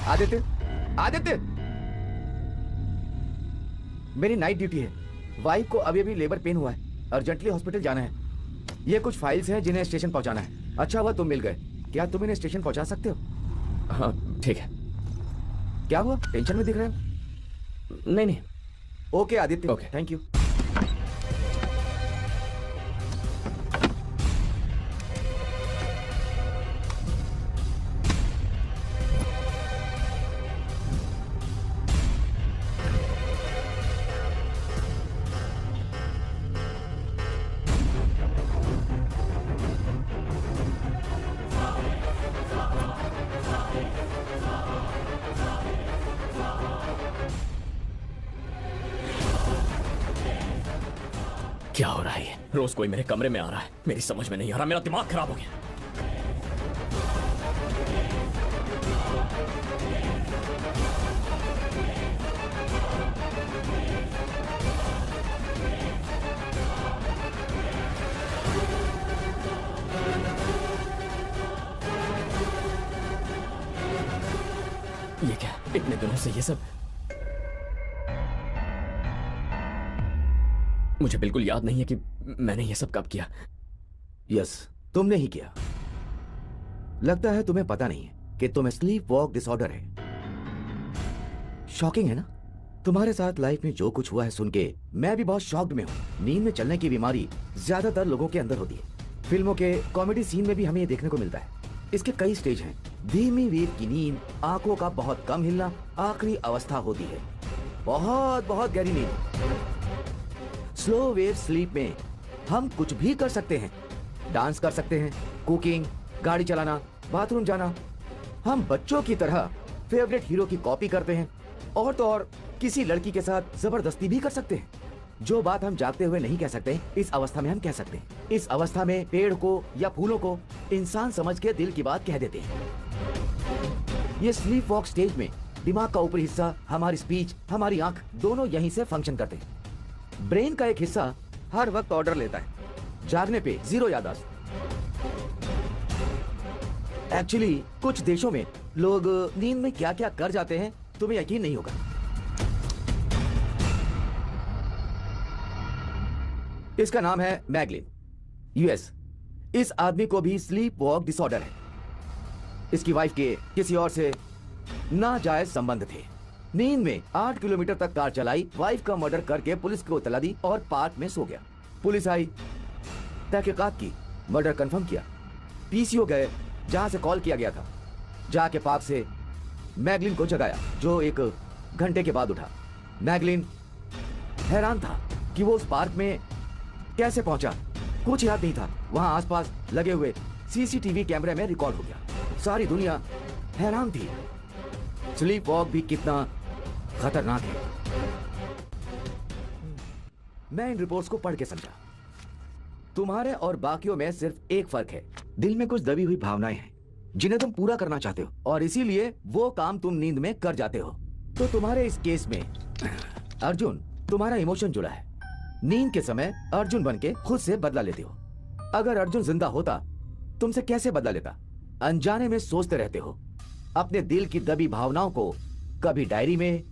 आदित्य, आदित्य, मेरी नाइट ड्यूटी है। वाइफ को अभी अभी लेबर पेन हुआ है, अर्जेंटली हॉस्पिटल जाना है। ये कुछ फाइल्स हैं जिन्हें स्टेशन पहुंचाना है। अच्छा हुआ तुम मिल गए। क्या तुम इन्हें स्टेशन पहुंचा सकते हो? हाँ ठीक है। क्या हुआ, टेंशन में दिख रहे हो? नहीं नहीं। Okay Aditya, okay, thank you. क्या हो रहा है ये? रोज कोई मेरे कमरे में आ रहा है, मेरी समझ में नहीं आ रहा, मेरा दिमाग खराब हो गया। ये क्या, इतने दिनों से ये सब? मुझे बिल्कुल याद नहीं है कि मैंने ये सब कब किया। यस, तुमने ही किया। लगता है तुम्हें पता नहीं है कि तुम्हें स्लीप वॉक डिसऑर्डर है। शॉकिंग है ना? तुम्हारे साथ लाइफ में जो कुछ हुआ है सुन के मैं भी बहुत शॉक्ड में हूँ। नींद में चलने की बीमारी ज्यादातर लोगों के अंदर होती है। फिल्मों के कॉमेडी सीन में भी हमें ये देखने को मिलता है। इसके कई स्टेज हैं। धीमी वेव की नींद, आंखों का बहुत कम हिलना आखिरी अवस्था होती है। बहुत बहुत गहरी नींद। स्लो वेव स्लीप में हम कुछ भी कर सकते हैं। डांस कर सकते हैं, कुकिंग, गाड़ी चलाना, बाथरूम जाना। हम बच्चों की तरह फेवरेट हीरो की कॉपी करते हैं और तो और किसी लड़की के साथ जबरदस्ती भी कर सकते हैं। जो बात हम जागते हुए नहीं कह सकते, इस अवस्था में हम कह सकते हैं। इस अवस्था में पेड़ को या फूलों को इंसान समझ के दिल की बात कह देते हैं। ये स्लीप वॉक स्टेज में दिमाग का ऊपरी हिस्सा, हमारी स्पीच, हमारी आंख दोनों यहीं से फंक्शन करते हैं। ब्रेन का एक हिस्सा हर वक्त ऑर्डर लेता है, जागने पे जीरो याददाश्त। एक्चुअली कुछ देशों में लोग नींद में क्या क्या कर जाते हैं तुम्हें यकीन नहीं होगा। इसका नाम है मैगलिन, यूएस। इस आदमी को भी स्लीप वॉक डिसऑर्डर है। इसकी वाइफ के किसी और से नाजायज संबंध थे। नींद में 8 किलोमीटर तक कार चलाई, वाइफ का मर्डर करके पुलिस को इत्तला दी और पार्क में सो गया। पुलिस आई, तहकीकात की, मर्डर कंफर्म किया। पीसीओ गए जहां से कॉल किया गया था, जाके पार्क से मैगलिन को जगाया, जो 1 घंटे के बाद उठा। मैगलिन हैरान था कि वो उस पार्क में कैसे पहुंचा। कुछ याद नहीं था। वहां आसपास लगे हुए सीसीटीवी कैमरे में रिकॉर्ड हो गया। सारी दुनिया हैरान थी। स्लीप वॉक भी कितना खतरनाक है। मैं इन रिपोर्ट्स को पढ़ के समझा। तुम्हारे और बाकियों में सिर्फ एक फर्क है, दिल में कुछ दबी हुई भावनाएं हैं जिन्हें तुम पूरा करना चाहते हो, और इसीलिए वो काम तुम नींद में कर जाते हो। तो तुम्हारे इस केस में अर्जुन तुम्हारा इमोशन जुड़ा है। नींद के समय अर्जुन बन के खुद से बदला लेते हो। अगर अर्जुन जिंदा होता तुमसे कैसे बदला लेता? अनजाने में सोचते रहते हो अपने दिल की दबी भावनाओं को, कभी डायरी में,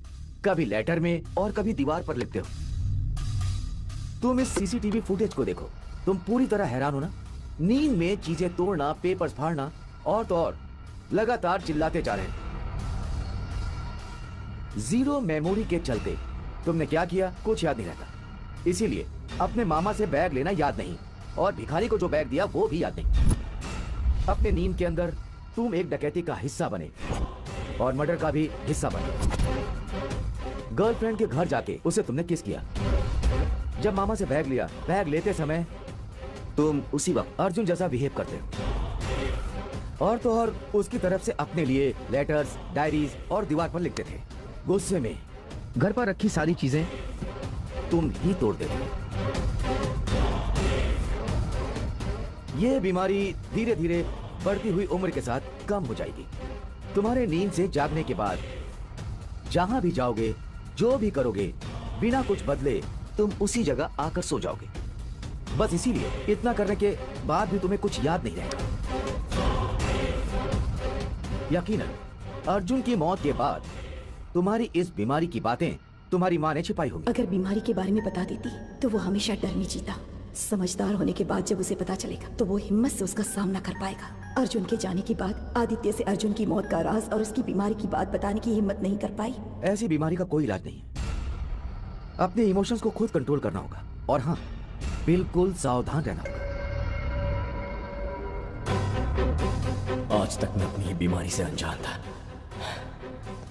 कभी लेटर में और कभी दीवार पर लिखते हो। तुम इस सीसीटीवी फुटेज को देखो, तुम पूरी तरह हैरान हो ना। नींद में चीजें तोड़ना, पेपर्स फाड़ना और तो और लगातार चिल्लाते जा रहे हैं। जीरो मेमोरी के चलते तुमने क्या किया कुछ याद नहीं रहता। इसीलिए अपने मामा से बैग लेना याद नहीं, और भिखारी को जो बैग दिया वो भी याद नहीं। अपने नींद के अंदर तुम एक डकैती का हिस्सा बने और मर्डर का भी हिस्सा बने। गर्लफ्रेंड के घर जाके उसे तुमने किस किया। जब मामा से बैग लिया, बैग लेते समय तुम उसी वक्त अर्जुन जैसा बिहेव करते हो, और तो और उसकी तरफ से अपने लिए लेटर्स, डायरीज और दीवार पर लिखते थे। गुस्से में घर पर रखी सारी चीजें तुम ही तोड़ देते हो। ये बीमारी धीरे धीरे बढ़ती हुई उम्र के साथ कम हो जाएगी। तुम्हारे नींद से जागने के बाद जहां भी जाओगे, जो भी करोगे, बिना कुछ बदले तुम उसी जगह आकर सो जाओगे। बस इसीलिए इतना करने के बाद भी तुम्हें कुछ याद नहीं रहेगा। यकीनन अर्जुन की मौत के बाद तुम्हारी इस बीमारी की बातें तुम्हारी माँ ने छिपाई होंगी। अगर बीमारी के बारे में बता देती तो वो हमेशा डर में जीता। समझदार होने के बाद जब उसे पता चलेगा तो वो हिम्मत से उसका सामना कर पाएगा। अर्जुन के जाने के बाद आदित्य से अर्जुन की मौत का राज और उसकी बीमारी की बात बताने की हिम्मत नहीं कर पाई। ऐसी बीमारी का कोई इलाज नहीं है। अपने इमोशंस को खुद कंट्रोल करना होगा, और हाँ, बिल्कुल सावधान रहना होगा। आज तक मैं अपनी बीमारी से अनजान था।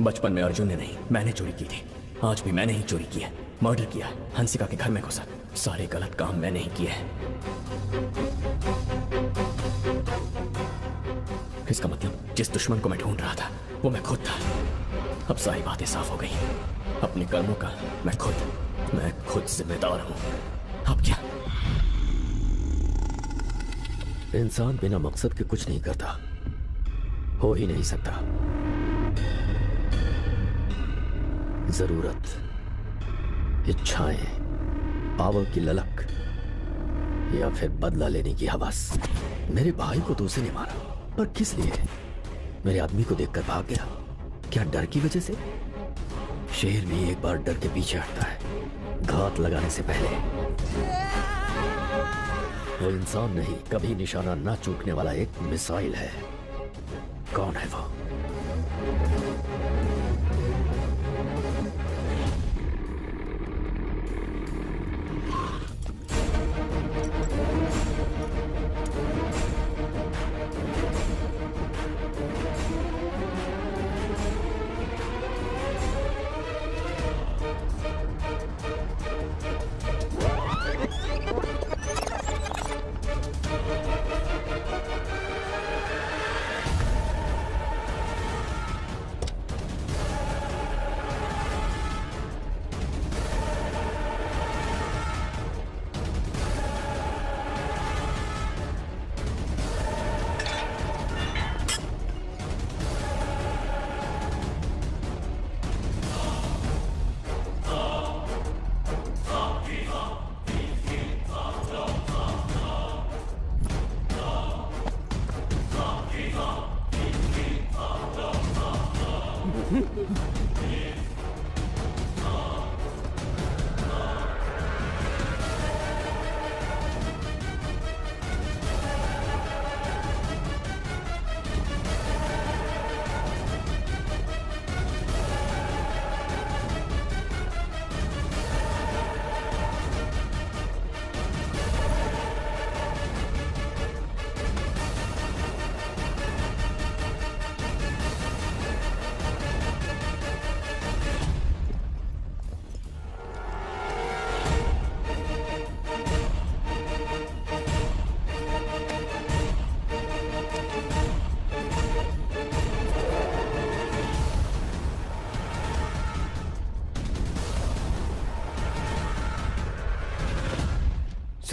बचपन में अर्जुन ने नहीं, मैंने चोरी की थी। आज भी मैंने ही चोरी किया, मर्डर किया, हंसिका के घर में घुसा। सारे गलत काम मैंने ही किए हैं। इसका मतलब जिस दुश्मन को मैं ढूंढ रहा था वो मैं खुद था। अब सारी बातें साफ हो गई। अपने कर्मों का मैं खुद जिम्मेदार हूं। अब क्या? इंसान बिना मकसद के कुछ नहीं करता, हो ही नहीं सकता। जरूरत, इच्छाएं, पावर की ललक या फिर बदला लेने की हवस। मेरे भाई को तो उसने मारा, पर किस लिए? मेरे आदमी को देखकर भाग गया। क्या डर की वजह से? शेर भी एक बार डर के पीछे हटता है, घात लगाने से पहले। वो इंसान नहीं, कभी निशाना ना चूकने वाला एक मिसाइल है। कौन है वो?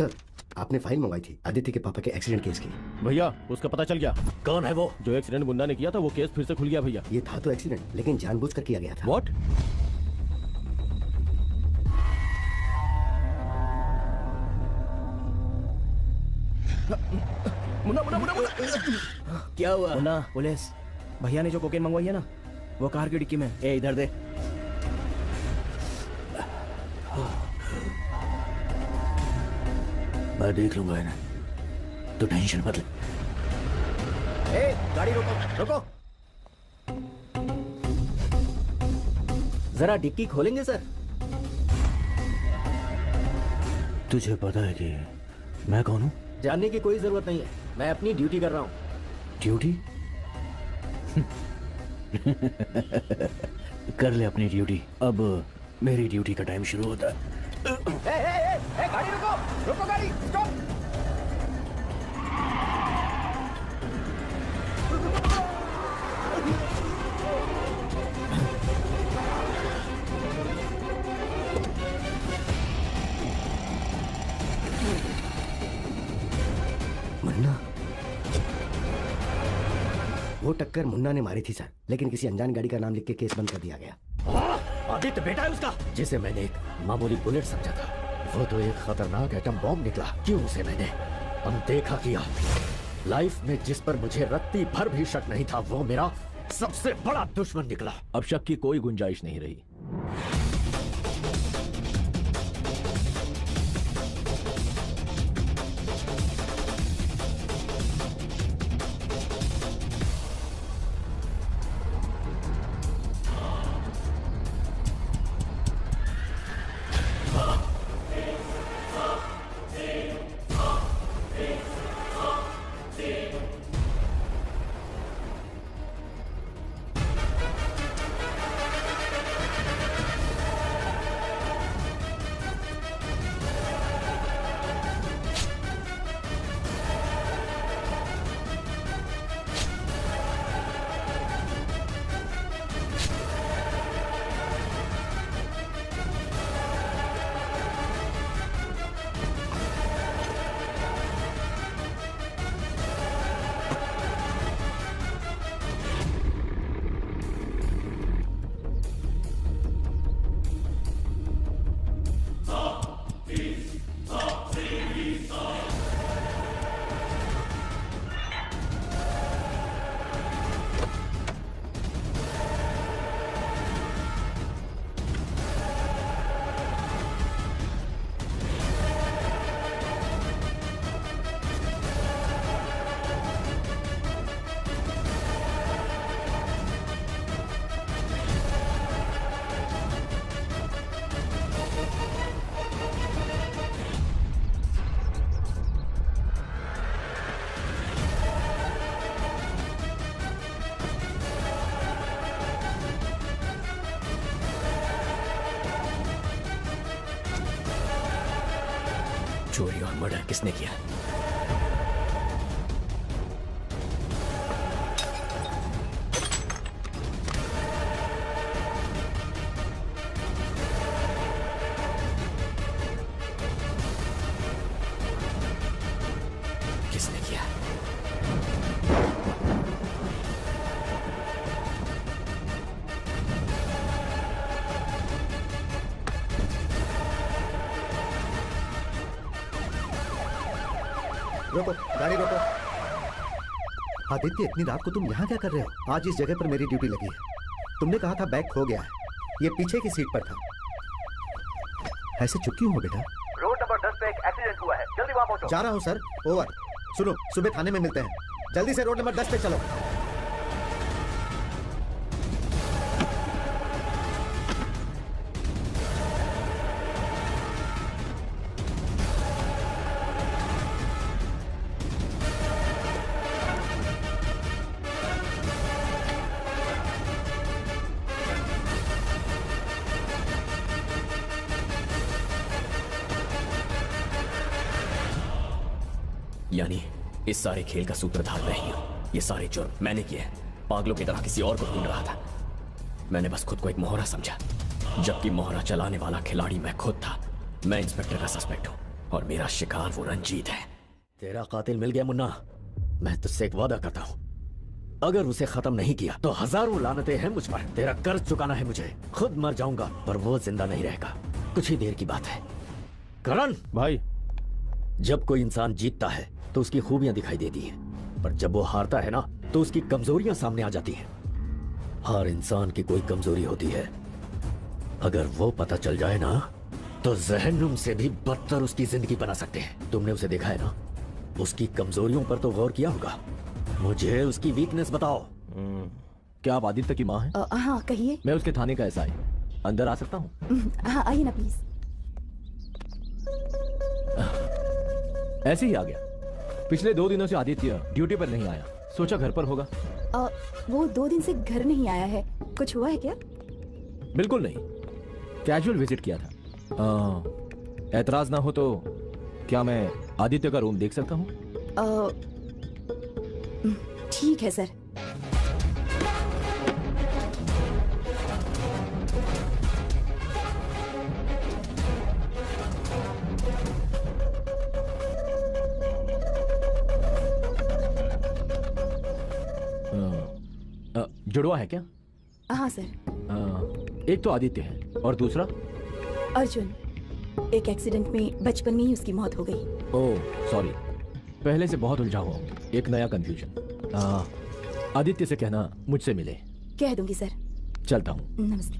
सर, आपने फाइल मंगवाई थी आदित्य के पापा के एक्सीडेंट केस की। भैया उसका पता चल गया। कौन है वो? जो एक्सीडेंट मुन्ना ने किया था, वो केस फिर से खुल गया भैया। ये था तो एक्सीडेंट, लेकिन जानबूझकर किया गया था। व्हाट? मुन्ना मुन्ना मुन्ना क्या हुआ? मुन्ना, पुलिस भैया ने जो कोकेन मंगवाई है ना, वो कार की डिक्की में। ए इधर दे। मैं देख लूंगा इन्हें, तो टेंशन मत ले। ए गाड़ी रोको रोको। जरा डिक्की खोलेंगे सर? तुझे पता है कि मैं कौन हूँ? जानने की कोई जरूरत नहीं है, मैं अपनी ड्यूटी कर रहा हूँ। ड्यूटी? कर ले अपनी ड्यूटी। अब मेरी ड्यूटी का टाइम शुरू होता है। गाड़ी रुको रुको, गाड़ी स्टॉप। मुन्ना, वो टक्कर मुन्ना ने मारी थी सर, लेकिन किसी अनजान गाड़ी का नाम लिख के केस बंद कर दिया गया। आदित्य बेटा है उसका, जिसे मैंने एक मामूली बुलेट समझा था, वो तो एक खतरनाक एटम बॉम्ब निकला। क्यों उसे मैंने अनदेखा किया? लाइफ में जिस पर मुझे रत्ती भर भी शक नहीं था, वो मेरा सबसे बड़ा दुश्मन निकला। अब शक की कोई गुंजाइश नहीं रही। चोरी और मर्डर किसने किया? किसने किया? रोको, गाड़ी रोको। आदित्य, इतनी रात को तुम यहाँ क्या कर रहे हो? आज इस जगह पर मेरी ड्यूटी लगी है। तुमने कहा था बैग खो गया है, ये पीछे की सीट पर था। ऐसे चुप क्यों हो बेटा? रोड नंबर 10 पे एक एक्सीडेंट हुआ है, जल्दी वहां पहुंचो। जा रहा हूँ सर, ओवर। सुनो, सुबह थाने में मिलते हैं, जल्दी से रोड नंबर 10 पे चलो। यानी इस सारे खेल का सूत्रधार मैं ही हूं। ये सारे जुर्म मैंने किए हैं। पागलों की तरह किसी और को ढूंढ रहा था। मैंने बस खुद को एक मोहरा समझा, जबकि मोहरा चलाने वाला खिलाड़ी मैं खुद था। मैं इंस्पेक्टर का सस्पेक्ट हूं। और मेरा शिकार वो रंजीत है। तेरा कातिल मिल गया मुन्ना। मैं तुझसे एक वादा करता हूँ, अगर उसे खत्म नहीं किया तो हजारों लानतें हैं मुझ पर। तेरा कर्ज चुकाना है मुझे। खुद मर जाऊंगा पर वो जिंदा नहीं रहेगा। कुछ ही देर की बात है। करण भाई, जब कोई इंसान जीतता है तो उसकी खूबियां दिखाई देती हैं, पर जब वो हारता है ना तो उसकी कमजोरियां सामने आ जाती हैं। हर इंसान की कोई कमजोरी होती है, अगर वो पता चल जाए ना तो जहन्नुम से भी बदतर उसकी जिंदगी बना सकते हैं। तुमने उसे देखा है ना, उसकी कमजोरियों पर तो गौर किया होगा। मुझे उसकी वीकनेस बताओ। क्या आप आदित्य की माँ हैं? हाँ कहिए। मैं उसके थाने का एसआई, अंदर आ सकता हूँ? हाँ आइए ना प्लीज। ऐसे ही आ गया। पिछले 2 दिनों से आदित्य ड्यूटी पर नहीं आया, सोचा घर पर होगा। वो 2 दिन से घर नहीं आया है, कुछ हुआ है क्या? बिल्कुल नहीं, कैजुअल विजिट किया था। ऐतराज ना हो तो क्या मैं आदित्य का रूम देख सकता हूँ? ठीक है सर। जुड़वा है क्या? हाँ सर। एक तो आदित्य है और दूसरा अर्जुन। एक एक्सीडेंट में बचपन में ही उसकी मौत हो गई। ओह सॉरी, पहले से बहुत उलझा हुआ हूँ, एक नया कंफ्यूजन। आदित्य से कहना मुझसे मिले। कह दूंगी सर। चलता हूँ। नमस्ते।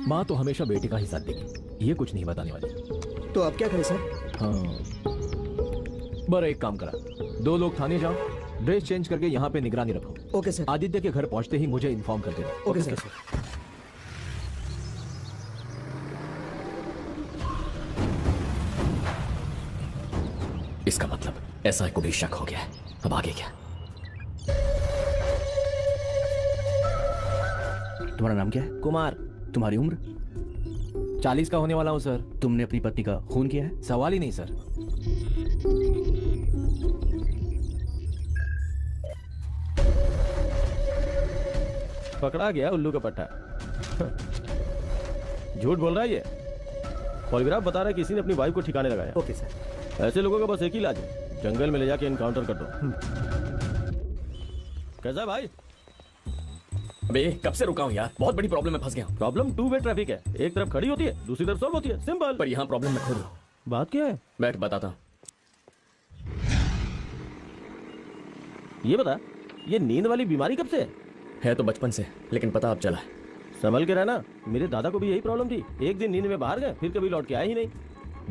माँ तो हमेशा बेटे का ही साथ देगी, ये कुछ नहीं बताने वाली। तो अब क्या करें सर? हाँ, बड़ा एक काम करा, 2 लोग थाने जाओ, ड्रेस चेंज करके यहाँ पे निगरानी रखो। Okay sir. आदित्य के घर पहुँचते ही मुझे इन्फॉर्म कर देना। Okay sir. इसका मतलब एसआई को भी शक हो गया है। अब आगे क्या? तुम्हारा नाम क्या है? कुमार। तुम्हारी उम्र? 40 का होने वाला हूँ सर। तुमने अपनी पत्नी का खून किया है? सवाल ही नहीं सर। पकड़ा गया उल्लू का पट्टा। झूठ बोल रहा है ये। पॉलीग्राफ बता रहा है किसी ने अपनी वाइफ को ठिकाने लगाया। Okay sir. ऐसे लोगों का बस एक ही इलाज है, जंगल में ले जाके इनकाउंटर कर दो। कैसा भाई? अबे कब से रुका हूँ यार, बहुत बड़ी प्रॉब्लम में फंस गया हूँ। प्रॉब्लम 2 वे ट्रैफिक है, एक तरफ खड़ी होती है, दूसरी तरफ सॉल्व होती है, सिंपल। पर यहाँ प्रॉब्लम मैं खुद हूँ। बात क्या है? बैठ बताता हूँ। ये बता, ये नींद वाली बीमारी कब से है? तो बचपन से, लेकिन पता अब चला। संभल के रहना, मेरे दादा को भी यही प्रॉब्लम थी। एक दिन नींद में बाहर गए, फिर कभी लौट के आए ही नहीं।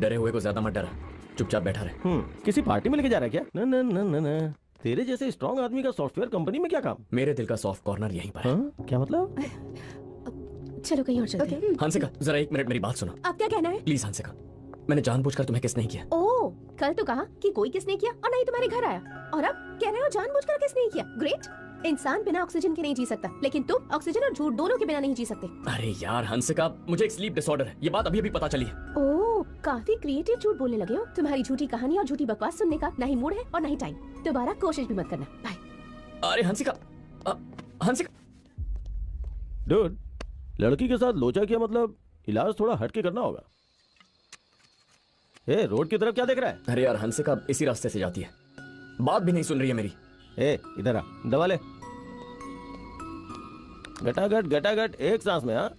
डरे हुए को ज्यादा मत डरा, चुपचाप बैठा रहे। किसी पार्टी में लेके जा रहा है क्या? न न न न न। तेरे जैसे स्ट्रॉन्ग आदमी का सॉफ्टवेयर कंपनी में क्या काम? मेरे दिल का सॉफ्ट कॉर्नर यहीं पर है। क्या मतलब? चलो कहीं और चलते हैं। हंसिका जरा 1 मिनट मेरी बात सुनो। अब क्या कहना है? प्लीज हंसिका, मैंने जानबूझकर तुम्हें किस नहीं किया। ओह, कल तो कहा कि कोई किस नहीं किया और नहीं तुम्हारे घर आया, और अब कह रहे हो जानबूझकर किस नहीं किया। ग्रेट। इंसान बिना ऑक्सीजन के नहीं जी सकता, लेकिन तुम ऑक्सीजन और झूठ दोनों के बिना नहीं जी सकते। अरे यार हंसिका, मुझे एक स्लीप डिसऑर्डर है, ये बात अभी अभी पता चली है। ओह, काफी क्रिएटिव झूठ बोलने लगे हो। तुम्हारी झूठी कहानी और झूठी बकवास सुनने का ना ही मूड है और ना ही टाइम। दोबारा कोशिश भी मत करना। बाय। अरे हंसिका, हंसिका। डूड, लड़की के साथ लोचा किया मतलब इलाज थोड़ा हट के करना होगा। ए, रोड की तरफ क्या देख रहा है? अरे यार हंसिका इसी रास्ते से जाती है, बात भी नहीं सुन रही है मेरी। ए, इधर आ, दवा ले। गटागट एक सांस में। हाँ,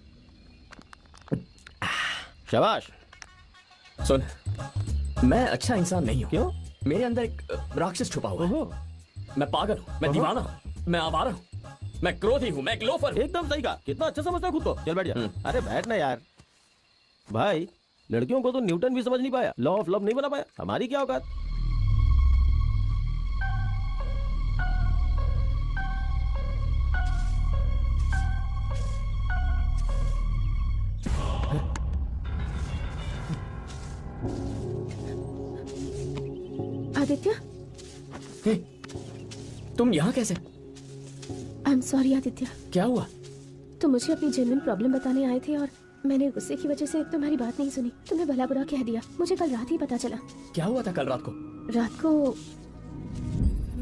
शाबाश। सुन, मैं अच्छा इंसान नहीं हूँ। क्यों? मेरे अंदर एक राक्षस छुपा हुआ है। मैं पागल हूँ, मैं दीवाना हूँ, मैं आवारा हूँ, मैं क्रोधी हूँ, मैं एक लोफर हूँ। एकदम सही कहा। कितना अच्छा समझता है खुद को। चल बैठ जा। अरे बैठ ना यार। भाई, लड़कियों को तो न्यूटन भी समझ नहीं पाया, लॉ ऑफ लव नहीं बना पाया, हमारी क्या औकात? आदित्य, तुम यहाँ कैसे? I am sorry Aditya. क्या हुआ? तुम मुझे अपनी जेन्युइन प्रॉब्लम बताने आए थे और मैंने गुस्से की वजह से तुम्हारी बात नहीं सुनी। तुमने भला बुरा कह दिया। मुझे कल रात ही पता चला। क्या हुआ था कल रात को? रात को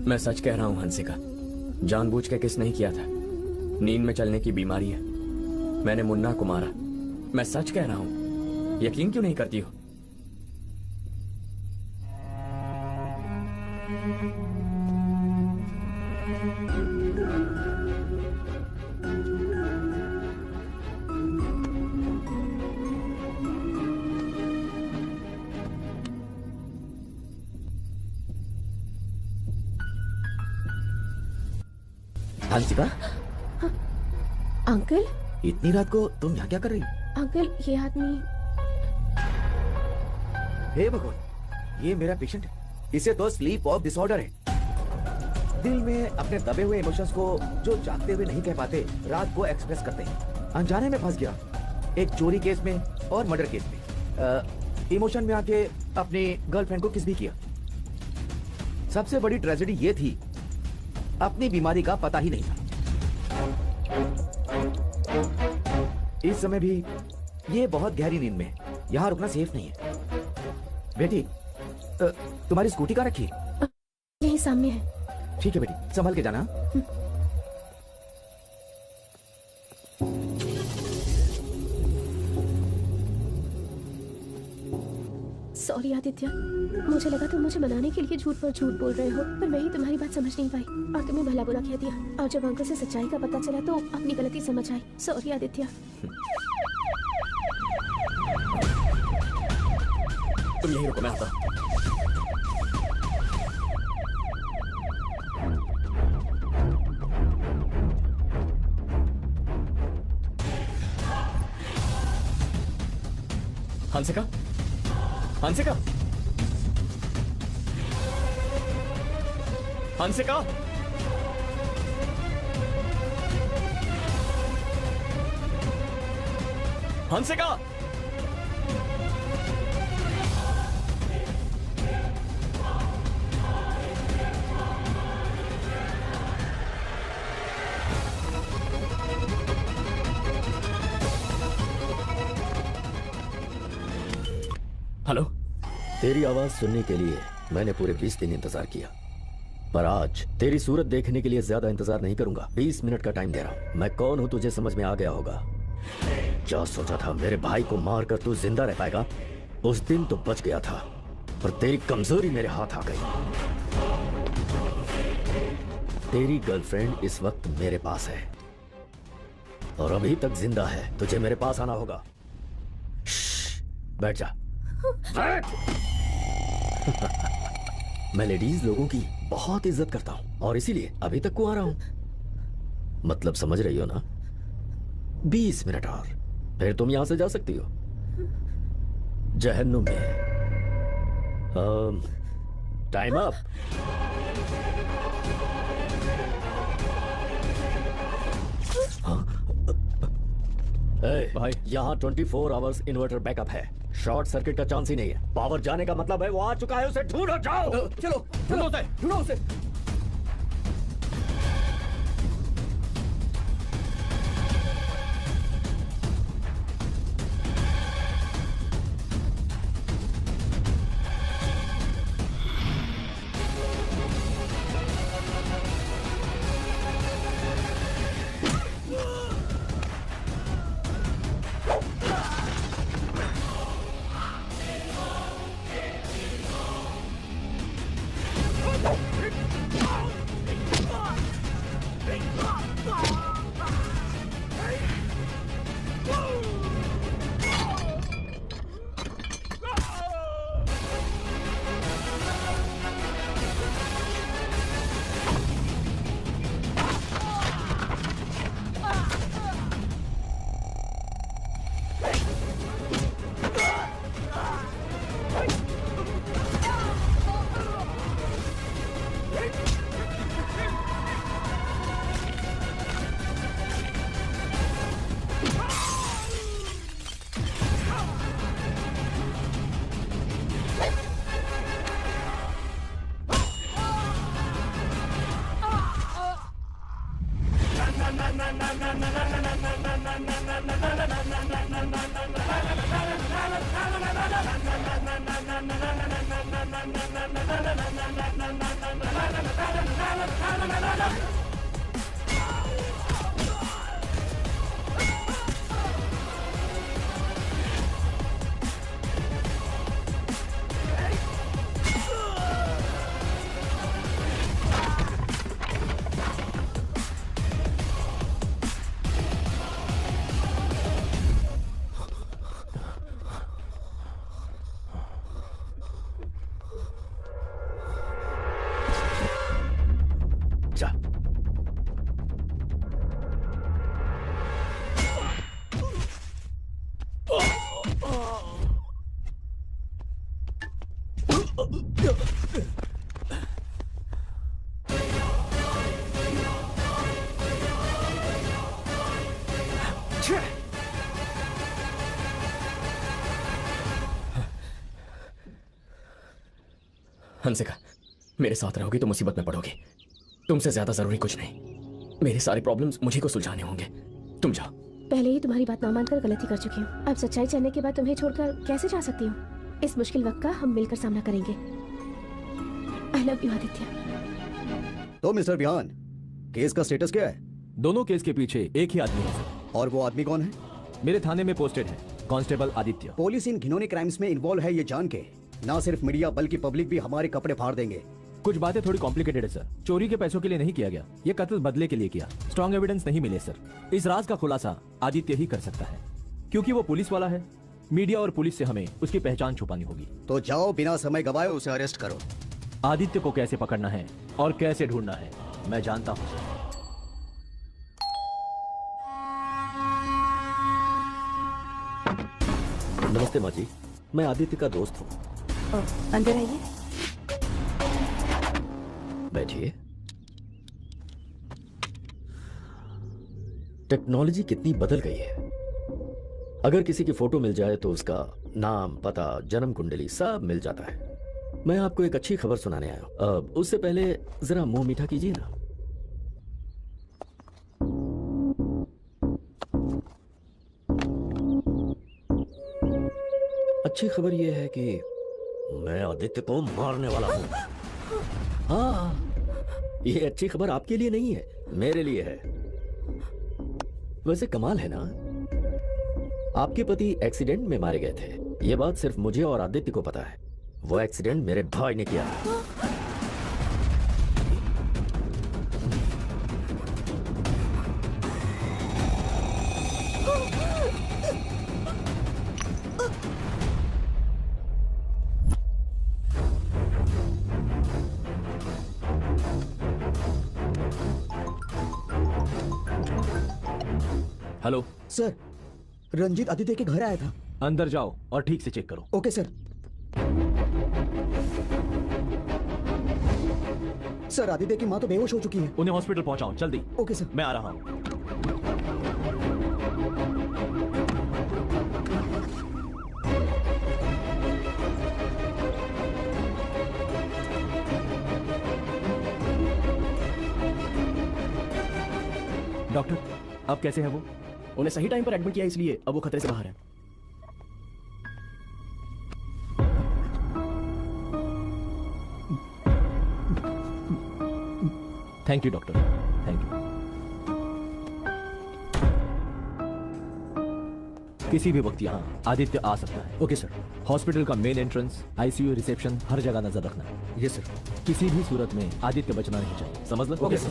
मैं सच कह रहा हूँ हंसिका, जानबूझ के किस नहीं किया था। नींद में चलने की बीमारी है, मैंने मुन्ना को मारा। मैं सच कह रहा हूं, यकीन क्यों नहीं करती हो? हंसिका, अंकल, इतनी रात को तुम यहाँ क्या कर रही? अंकल ये आदमी। हे भगवान, ये मेरा पेशेंट है। इसे तो स्लीप वॉक डिसऑर्डर है। दिल में अपने दबे हुए इमोशंस को जो जागते हुए नहीं कह पाते, रात को एक्सप्रेस करते हैं। अनजाने में फंस गया, एक चोरी केस में और मर्डर केस में। इमोशन में आके अपनी गर्लफ्रेंड को किस भी किया। सबसे बड़ी ट्रेजेडी ये थी, अपनी बीमारी का पता ही नहीं था। इस समय भी ये बहुत गहरी नींद में है। यहाँ रुकना सेफ नहीं है। बेटी, तुम्हारी स्कूटी कहाँ रखी? यही सामने है। ठीक है बेटी, संभल के जाना। सॉरी आदित्य, मुझे लगा तुम मुझे मनाने के लिए झूठ पर झूठ बोल रहे हो, पर मैं ही तुम्हारी बात समझ नहीं पाई और तुम्हें भला बुरा कह दिया। और जब अंकल से सच्चाई का पता चला तो अपनी गलती समझ आई। सॉरी आदित्य। तुम यहीं रुको, मैं आता। हंसिका, हंसिका, हंसिका, हंसिका। हेलो। तेरी आवाज सुनने के लिए मैंने पूरे 20 दिन इंतजार किया, पर आज तेरी सूरत देखने के लिए ज्यादा इंतजार नहीं करूंगा। 20 मिनट का टाइम दे रहा हूं। मैं कौन हूं तुझे समझ में आ गया होगा। क्या सोचा था मेरे भाई को मारकर तू जिंदा रह पाएगा? उस दिन तो बच गया था, पर तेरी कमजोरी मेरे हाथ आ गई। तेरी गर्लफ्रेंड इस वक्त मेरे पास है और अभी तक जिंदा है। तुझे मेरे पास आना होगा। बैठ जा। मैं लेडीज लोगों की बहुत इज्जत करता हूं और इसीलिए अभी तक कुंवारा हूं। मतलब समझ रही हो ना? 20 मिनट और फिर तुम यहां से जा सकती हो जहन्नुम में। Time up. भाई, यहाँ 24 आवर्स इन्वर्टर बैकअप है। शॉर्ट सर्किट का चांस ही नहीं है। पावर जाने का मतलब है वो आ चुका है। उसे ढूंढो, जाओ। चलो ढूंढो उसे, ढूंढो उसे। हंसिका, मेरे साथ रहोगी तो मुसीबत में पड़ोगी। तुमसे ज्यादा जरूरी कुछ नहीं। मेरे सारे प्रॉब्लम्स मुझे को सुलझाने होंगे। तुम जाओ। पहले ही तुम्हारी बात ना मानकर गलती कर चुकी हूँ। अब सच्चाई जानने के बाद तुम्हें छोड़कर कैसे जा सकती हूँ? इस मुश्किल वक्त का हम मिलकर सामना करेंगे। I love you Aditya. तो मिस्टर बिहान, केस का स्टेटस क्या है? दोनों केस के पीछे एक ही आदमी है सर। और वो आदमी कौन है? मेरे थाने में पोस्टेड है, कांस्टेबल आदित्य। पुलिस इन घिनौने क्राइम्स में इन्वॉल्व है ये जान के ना सिर्फ मीडिया बल्कि पब्लिक भी हमारे कपड़े फाड़ देंगे। कुछ बातें थोड़ी कॉम्प्लिकेटेड है सर। चोरी के पैसों के लिए नहीं किया गया, ये कत्ल बदले के लिए किया। स्ट्रॉन्ग एविडेंस नहीं मिले सर। इस राज का खुलासा आदित्य ही कर सकता है, क्योंकि वो पुलिस वाला है। मीडिया और पुलिस से हमें उसकी पहचान छुपानी होगी। तो जाओ, बिना समय गवाए उसे अरेस्ट करो। आदित्य को कैसे पकड़ना है और कैसे ढूंढना है मैं जानता हूँ। नमस्ते माँ जी, मैं आदित्य का दोस्त हूँ। अंदर आइए। बैठिए। टेक्नोलॉजी कितनी बदल गई है। अगर किसी की फोटो मिल जाए तो उसका नाम, पता, जन्म कुंडली सब मिल जाता है। मैं आपको एक अच्छी खबर सुनाने आया हूं। उससे पहले जरा मुंह मीठा कीजिए ना। अच्छी खबर यह है कि मैं आदित्य को मारने वाला हूं। हाँ, ये अच्छी खबर आपके लिए नहीं है, मेरे लिए है। वैसे कमाल है ना, आपके पति एक्सीडेंट में मारे गए थे। ये बात सिर्फ मुझे और आदित्य को पता है। वो एक्सीडेंट मेरे भाई ने किया। हेलो सर, रंजीत आदित्य के घर आया था। अंदर जाओ और ठीक से चेक करो। Okay sir. सर, आदित्य की माँ तो बेहोश हो चुकी है। उन्हें हॉस्पिटल पहुंचाओ जल्दी। Okay sir. मैं आ रहा हूं। डॉक्टर, अब कैसे है वो? उन्हें सही टाइम पर एडमिट किया, इसलिए अब वो खतरे से बाहर है। Thank you doctor, thank you. किसी भी वक्त यहाँ आदित्य आ सकता है। Okay sir. हॉस्पिटल का मेन एंट्रेंस, आईसीयू, रिसेप्शन, हर जगह नजर रखना। Yes sir. किसी भी सूरत में आदित्य बचना नहीं चाहिए, समझ लो? Okay sir.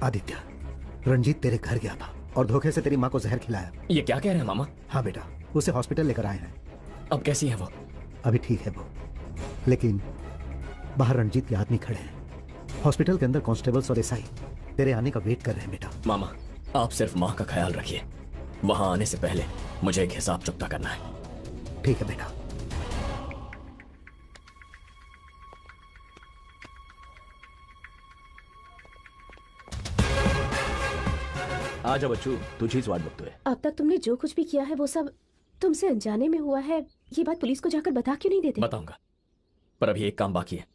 आदित्य, रंजीत तेरे घर गया था और धोखे से तेरी माँ को जहर खिलाया। ये क्या कह रहे हैं मामा? हाँ बेटा, उसे हॉस्पिटल लेकर आए हैं। अब कैसी है वो? अभी ठीक है वो, लेकिन बाहर रंजीत के आदमी खड़े हैं। हॉस्पिटल के अंदर कांस्टेबल्स और एसआई तेरे आने का वेट कर रहे हैं बेटा। मामा, आप सिर्फ माँ का ख्याल रखिए। वहां आने से पहले मुझे एक हिसाब चुकता करना है। ठीक है बेटा। आजा बच्चू, तुझी स्वाद वक्त है। अब तक तुमने जो कुछ भी किया है वो सब तुमसे अनजाने में हुआ है। ये बात पुलिस को जाकर बता क्यों नहीं देते? बताऊंगा, पर अभी एक काम बाकी है,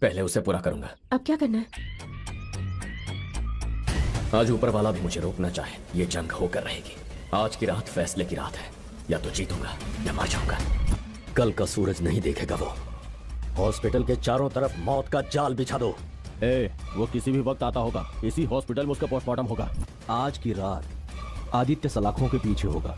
पहले उसे पूरा करूंगा। अब क्या करना है? आज ऊपर वाला भी मुझे रोकना चाहे, ये जंग होकर रहेगी। आज की रात फैसले की रात है, या तो जीतूंगा या मर जाऊंगा। कल का सूरज नहीं देखेगा वो। हॉस्पिटल के चारों तरफ मौत का जाल बिछा दो। वो किसी भी वक्त आता होगा। इसी हॉस्पिटल में उसका पोस्टमार्टम होगा। आज की रात आदित्य सलाखों के पीछे होगा।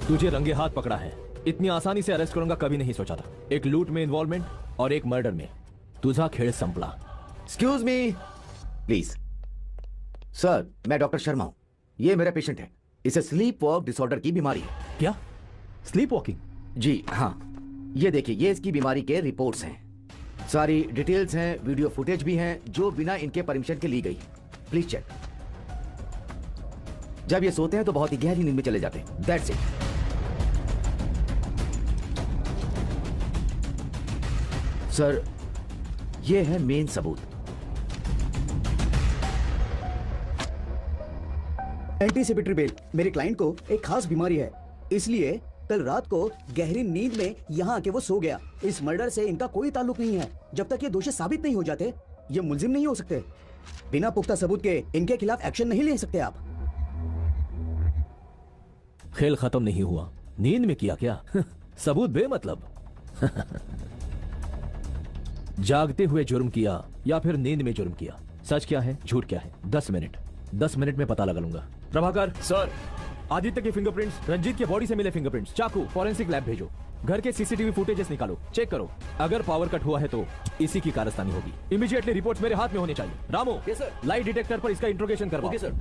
तुझे रंगे हाथ पकड़ा है। इतनी आसानी से अरेस्ट करूंगा कभी नहीं सोचा था। एक लूट में इन्वॉल्वमेंट और एक मर्डर में तुझा खेल संपला। Excuse me please. सर, मैं डॉक्टर शर्मा हूं। ये मेरा पेशेंट है। इसे स्लीप वॉक डिसऑर्डर की बीमारी है। क्या? Sleep walking? जी हाँ। ये देखिए, ये इसकी बीमारी के रिपोर्ट्स हैं। सारी डिटेल्स हैं, वीडियो फुटेज भी हैं जो बिना इनके परमिशन के ली गई। Please check. जब ये सोते हैं तो बहुत ही गहरी नींद में चले जाते हैं। That's it. सर, ये है मेन सबूत। Anticipatory bail. मेरे क्लाइंट को एक खास बीमारी है, इसलिए कल रात को गहरी नींद में यहाँ आके वो सो गया। इस मर्डर से इनका कोई ताल्लुक नहीं है। जब तक ये दोषी साबित नहीं हो जाते, ये मुलजिम नहीं हो सकते। बिना पुख्ता सबूत के इनके खिलाफ एक्शन नहीं ले सकते आप। खेल खत्म नहीं हुआ। नींद में किया क्या? सबूत बेमतलब। जागते हुए जुर्म किया या फिर नींद में जुर्म किया, सच क्या है झूठ क्या है? 10 मिनट में पता लगा लूंगा। प्रभाकर सर, आदित्य के फिंगरप्रिंट्स, रंजीत के बॉडी से मिले फिंगरप्रिंट्स, चाकू फॉरेंसिक लैब भेजो। घर के सीसीटीवी फुटेजेस निकालो, चेक करो। अगर पावर कट हुआ है तो इसी की कारस्तानी होगी। इमीडिएटली रिपोर्ट्स मेरे हाथ में होने चाहिए। रामो, यस सर। लाइट डिटेक्टर पर इसका इंट्रोगेशन करवाओ। Okay sir.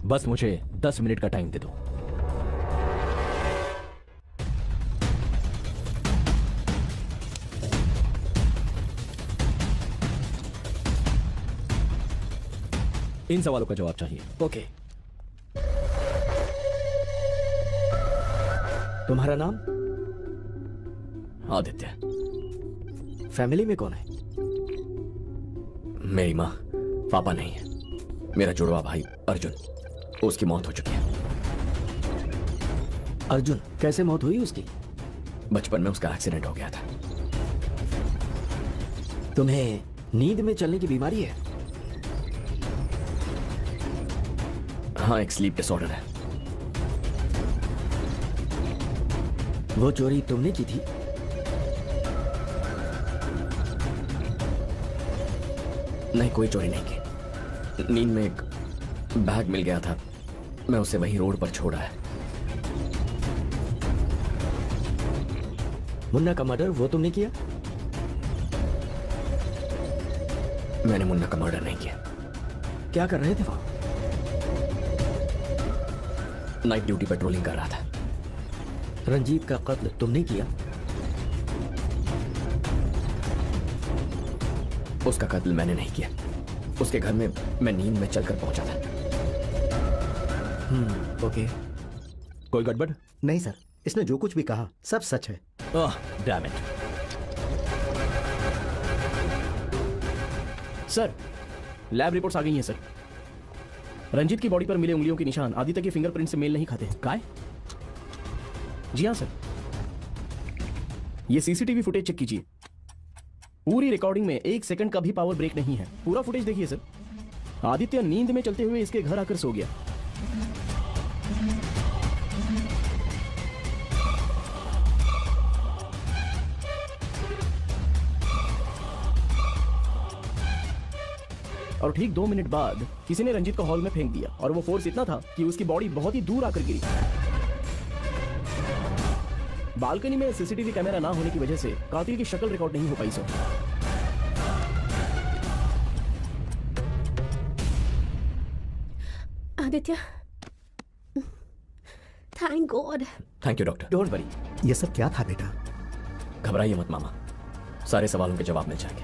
बस मुझे 10 मिनट का टाइम दे दो। इन सवालों का जवाब चाहिए। ओके। तुम्हारा नाम? आदित्य। फैमिली में कौन है? मेरी माँ, पापा नहीं है। मेरा जुड़वा भाई अर्जुन, उसकी मौत हो चुकी है। अर्जुन, कैसे मौत हुई उसकी? बचपन में उसका एक्सीडेंट हो गया था। तुम्हें नींद में चलने की बीमारी है? हाँ, एक स्लीप डिसऑर्डर है। वो चोरी तुमने की थी? नहीं, कोई चोरी नहीं की। नींद में एक बैग मिल गया था, मैं उसे वहीं रोड पर छोड़ा है। मुन्ना का मर्डर वो तुमने किया? मैंने मुन्ना का मर्डर नहीं किया। क्या कर रहे थे वहां? नाइट ड्यूटी पेट्रोलिंग कर रहा था। रंजीत का कत्ल तुमने किया? उसका कत्ल मैंने नहीं किया। उसके घर में मैं नींद में चलकर पहुंचा था। ओके। कोई गड़बड़? नहीं सर, इसने जो कुछ भी कहा सब सच है। Damn it. Sir, lab reports आ गई हैं सर। रंजीत की बॉडी पर मिले उंगलियों के निशान आदित्य के फिंगरप्रिंट से मेल नहीं खाते। काय? जी हाँ सर। ये सीसीटीवी फुटेज चेक कीजिए। पूरी रिकॉर्डिंग में 1 सेकंड का भी पावर ब्रेक नहीं है। पूरा फुटेज देखिए सर। आदित्य नींद में चलते हुए इसके घर आकर सो गया। और ठीक 2 मिनट बाद किसी ने रंजीत को हॉल में फेंक दिया और वो फोर्स इतना था कि उसकी बॉडी बहुत ही दूर आकर गिरी। बालकनी में सीसीटीवी कैमरा ना होने की वजह से कातिल की शक्ल रिकॉर्ड नहीं हो पाई sir. Aditya, thank God. Thank you doctor. Don't worry. ये सब क्या था बेटा? घबराइए मत मामा, सारे सवालों के जवाब मिल जाएंगे।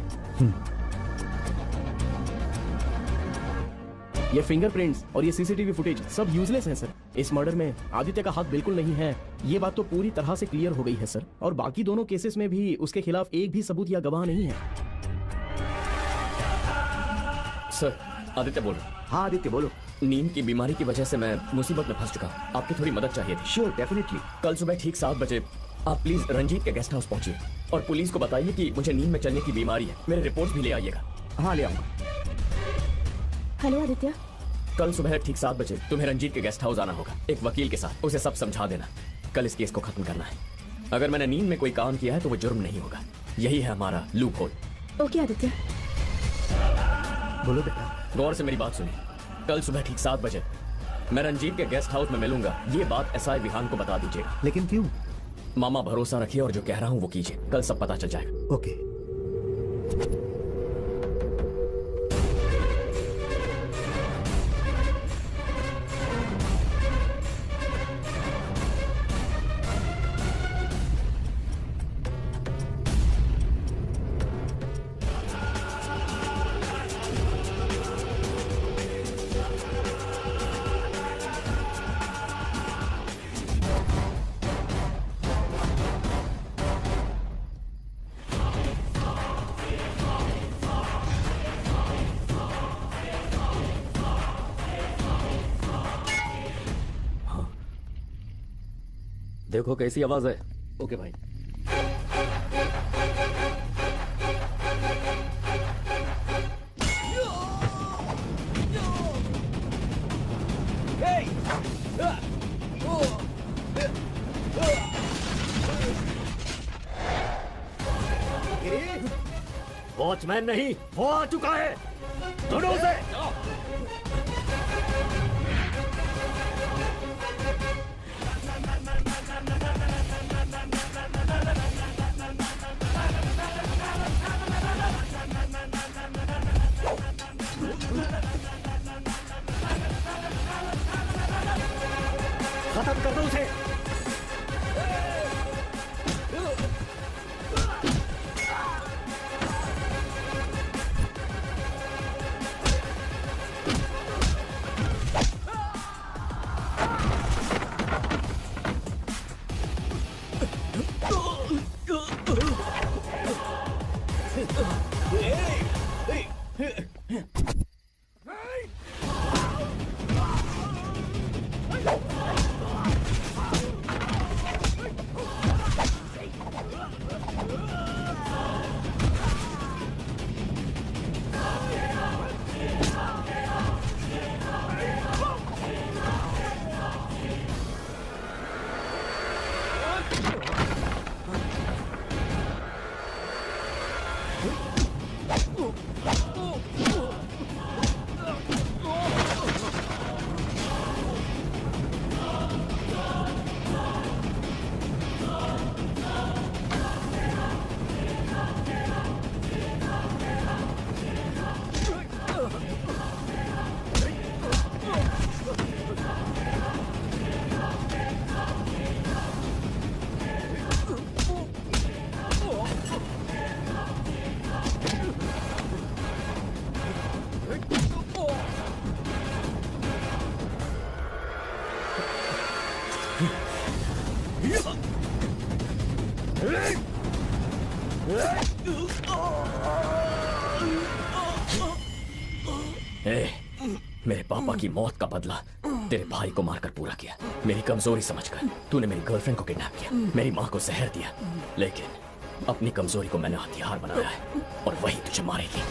ये फिंगरप्रिंट्स और ये सीसीटीवी फुटेज सब यूजलेस हैं सर। इस मर्डर में आदित्य का हाथ बिल्कुल नहीं है, ये बात तो पूरी तरह से क्लियर हो गई है सर। और बाकी दोनों केसेस में भी उसके खिलाफ एक भी सबूत या गवाह नहीं है। सर, आदित्य बोलो। हाँ आदित्य बोलो। नींद की बीमारी की वजह से मैं मुसीबत में फंस चुका हूँ। आपकी थोड़ी मदद चाहिए थी। Sure, definitely. कल सुबह ठीक 7 बजे आप प्लीज रंजीत के गेस्ट हाउस पहुंचिए और पुलिस को बताइए कि मुझे नींद में चलने की बीमारी है। मेरे रिपोर्ट्स भी ले आइएगा। हाँ, ले आऊंगा। हेलो आदित्य। कल सुबह ठीक 7 बजे तुम्हें रंजीत के गेस्ट हाउस आना होगा, एक वकील के साथ। उसे सब समझा देना। कल इस केस को खत्म करना है। अगर मैंने नींद में कोई काम किया है तो वो जुर्म नहीं होगा। यही है हमारा लूप होल। ओके आदित्य। बोलो बेटा। गौर से मेरी बात सुनिए। कल सुबह ठीक 7 बजे मैं रंजीत के गेस्ट हाउस में मिलूंगा, ये बात एसआई विहान को बता दीजिएगा। लेकिन क्यों? मामा भरोसा रखिए और जो कह रहा हूँ वो कीजिए, कल सब पता चल जाएगा। ओके। देखो कैसी आवाज है। ओके भाई। वॉचमैन नहीं, वो आ चुका है। ढूंढो उसे। खत्म कर दो उसे। मेरे पापा की मौत का बदला तेरे भाई को मारकर पूरा किया। मेरी कमजोरी समझकर तूने मेरी गर्लफ्रेंड को किडनैप किया, मेरी माँ को जहर दिया, लेकिन अपनी कमजोरी को मैंने हथियार बनाया है और वही तुझे मारेगी।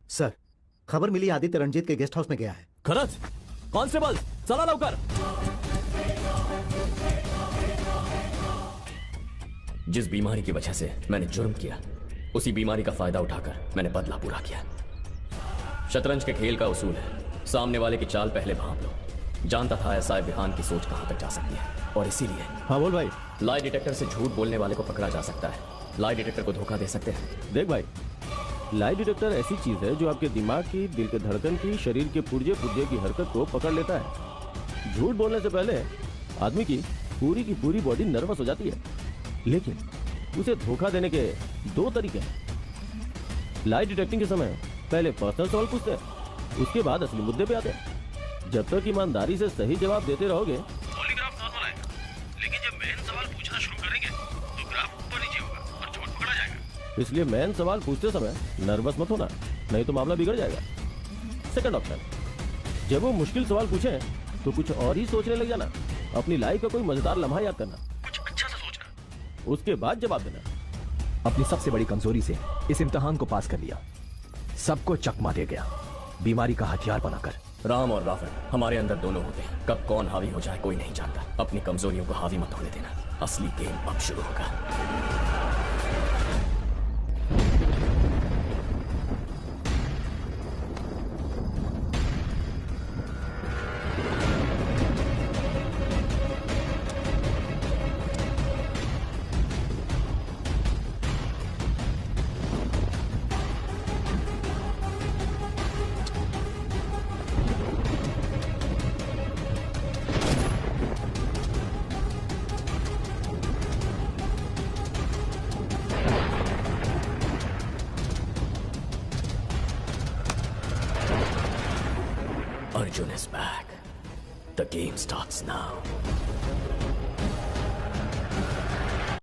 सर, खबर मिली आदित्य रंजीत के गेस्ट हाउस में गया है। खरच, कांस्टेबल चला लवकर। जिस बीमारी की वजह से मैंने जुर्म किया, उसी बीमारी का फायदा उठाकर मैंने बदला पूरा किया। शतरंज के खेल का उसूल है, सामने वाले की चाल पहले भांप लो। जानता था एसआई विहान की सोच कहां तक जा सकती है, और इसीलिए हाँ बोल भाई। लाई डिटेक्टर से झूठ बोलने वाले को पकड़ा जा सकता है, लाई डिटेक्टर को धोखा दे सकते हैं। देख भाई, लाई डिटेक्टर ऐसी चीज है जो आपके दिमाग की, दिल के धड़कन की, शरीर के पुर्जे पुर्जे की हरकत को पकड़ लेता है। झूठ बोलने से पहले आदमी की पूरी बॉडी नर्वस हो जाती है। लेकिन उसे धोखा देने के दो तरीके हैं। लाई डिटेक्टिंग के समय पहले पर्सनल सवाल पूछते हैं, उसके बाद असली मुद्दे पे आते हैं। जब तक ईमानदारी से सही जवाब देते रहोगे पॉलीग्राफ नॉर्मल आएगा, लेकिन जब मेन सवाल पूछना शुरू करेंगे तो ग्राफ ऊपर नीचे होगा और चोट पकड़ा जाएगा। इसलिए मेन सवाल पूछते समय नर्वस मत होना, नहीं तो मामला बिगड़ जाएगा। सेकंड ऑप्शन, जब वो मुश्किल सवाल पूछे तो कुछ और ही सोचने लग जाना। अपनी लाइफ का कोई मजेदार लम्हा याद करना, कुछ अच्छा सा सोचना, उसके बाद जवाब देना। अपनी सबसे बड़ी कमजोरी से इस इम्तिहान को पास कर लिया, सबको चकमा दे गया, बीमारी का हथियार बनाकर। राम और रावण हमारे अंदर दोनों होते हैं, कब कौन हावी हो जाए कोई नहीं जानता। अपनी कमजोरियों को हावी मत होने देना, असली गेम अब शुरू होगा। Arjun is back. The game starts now.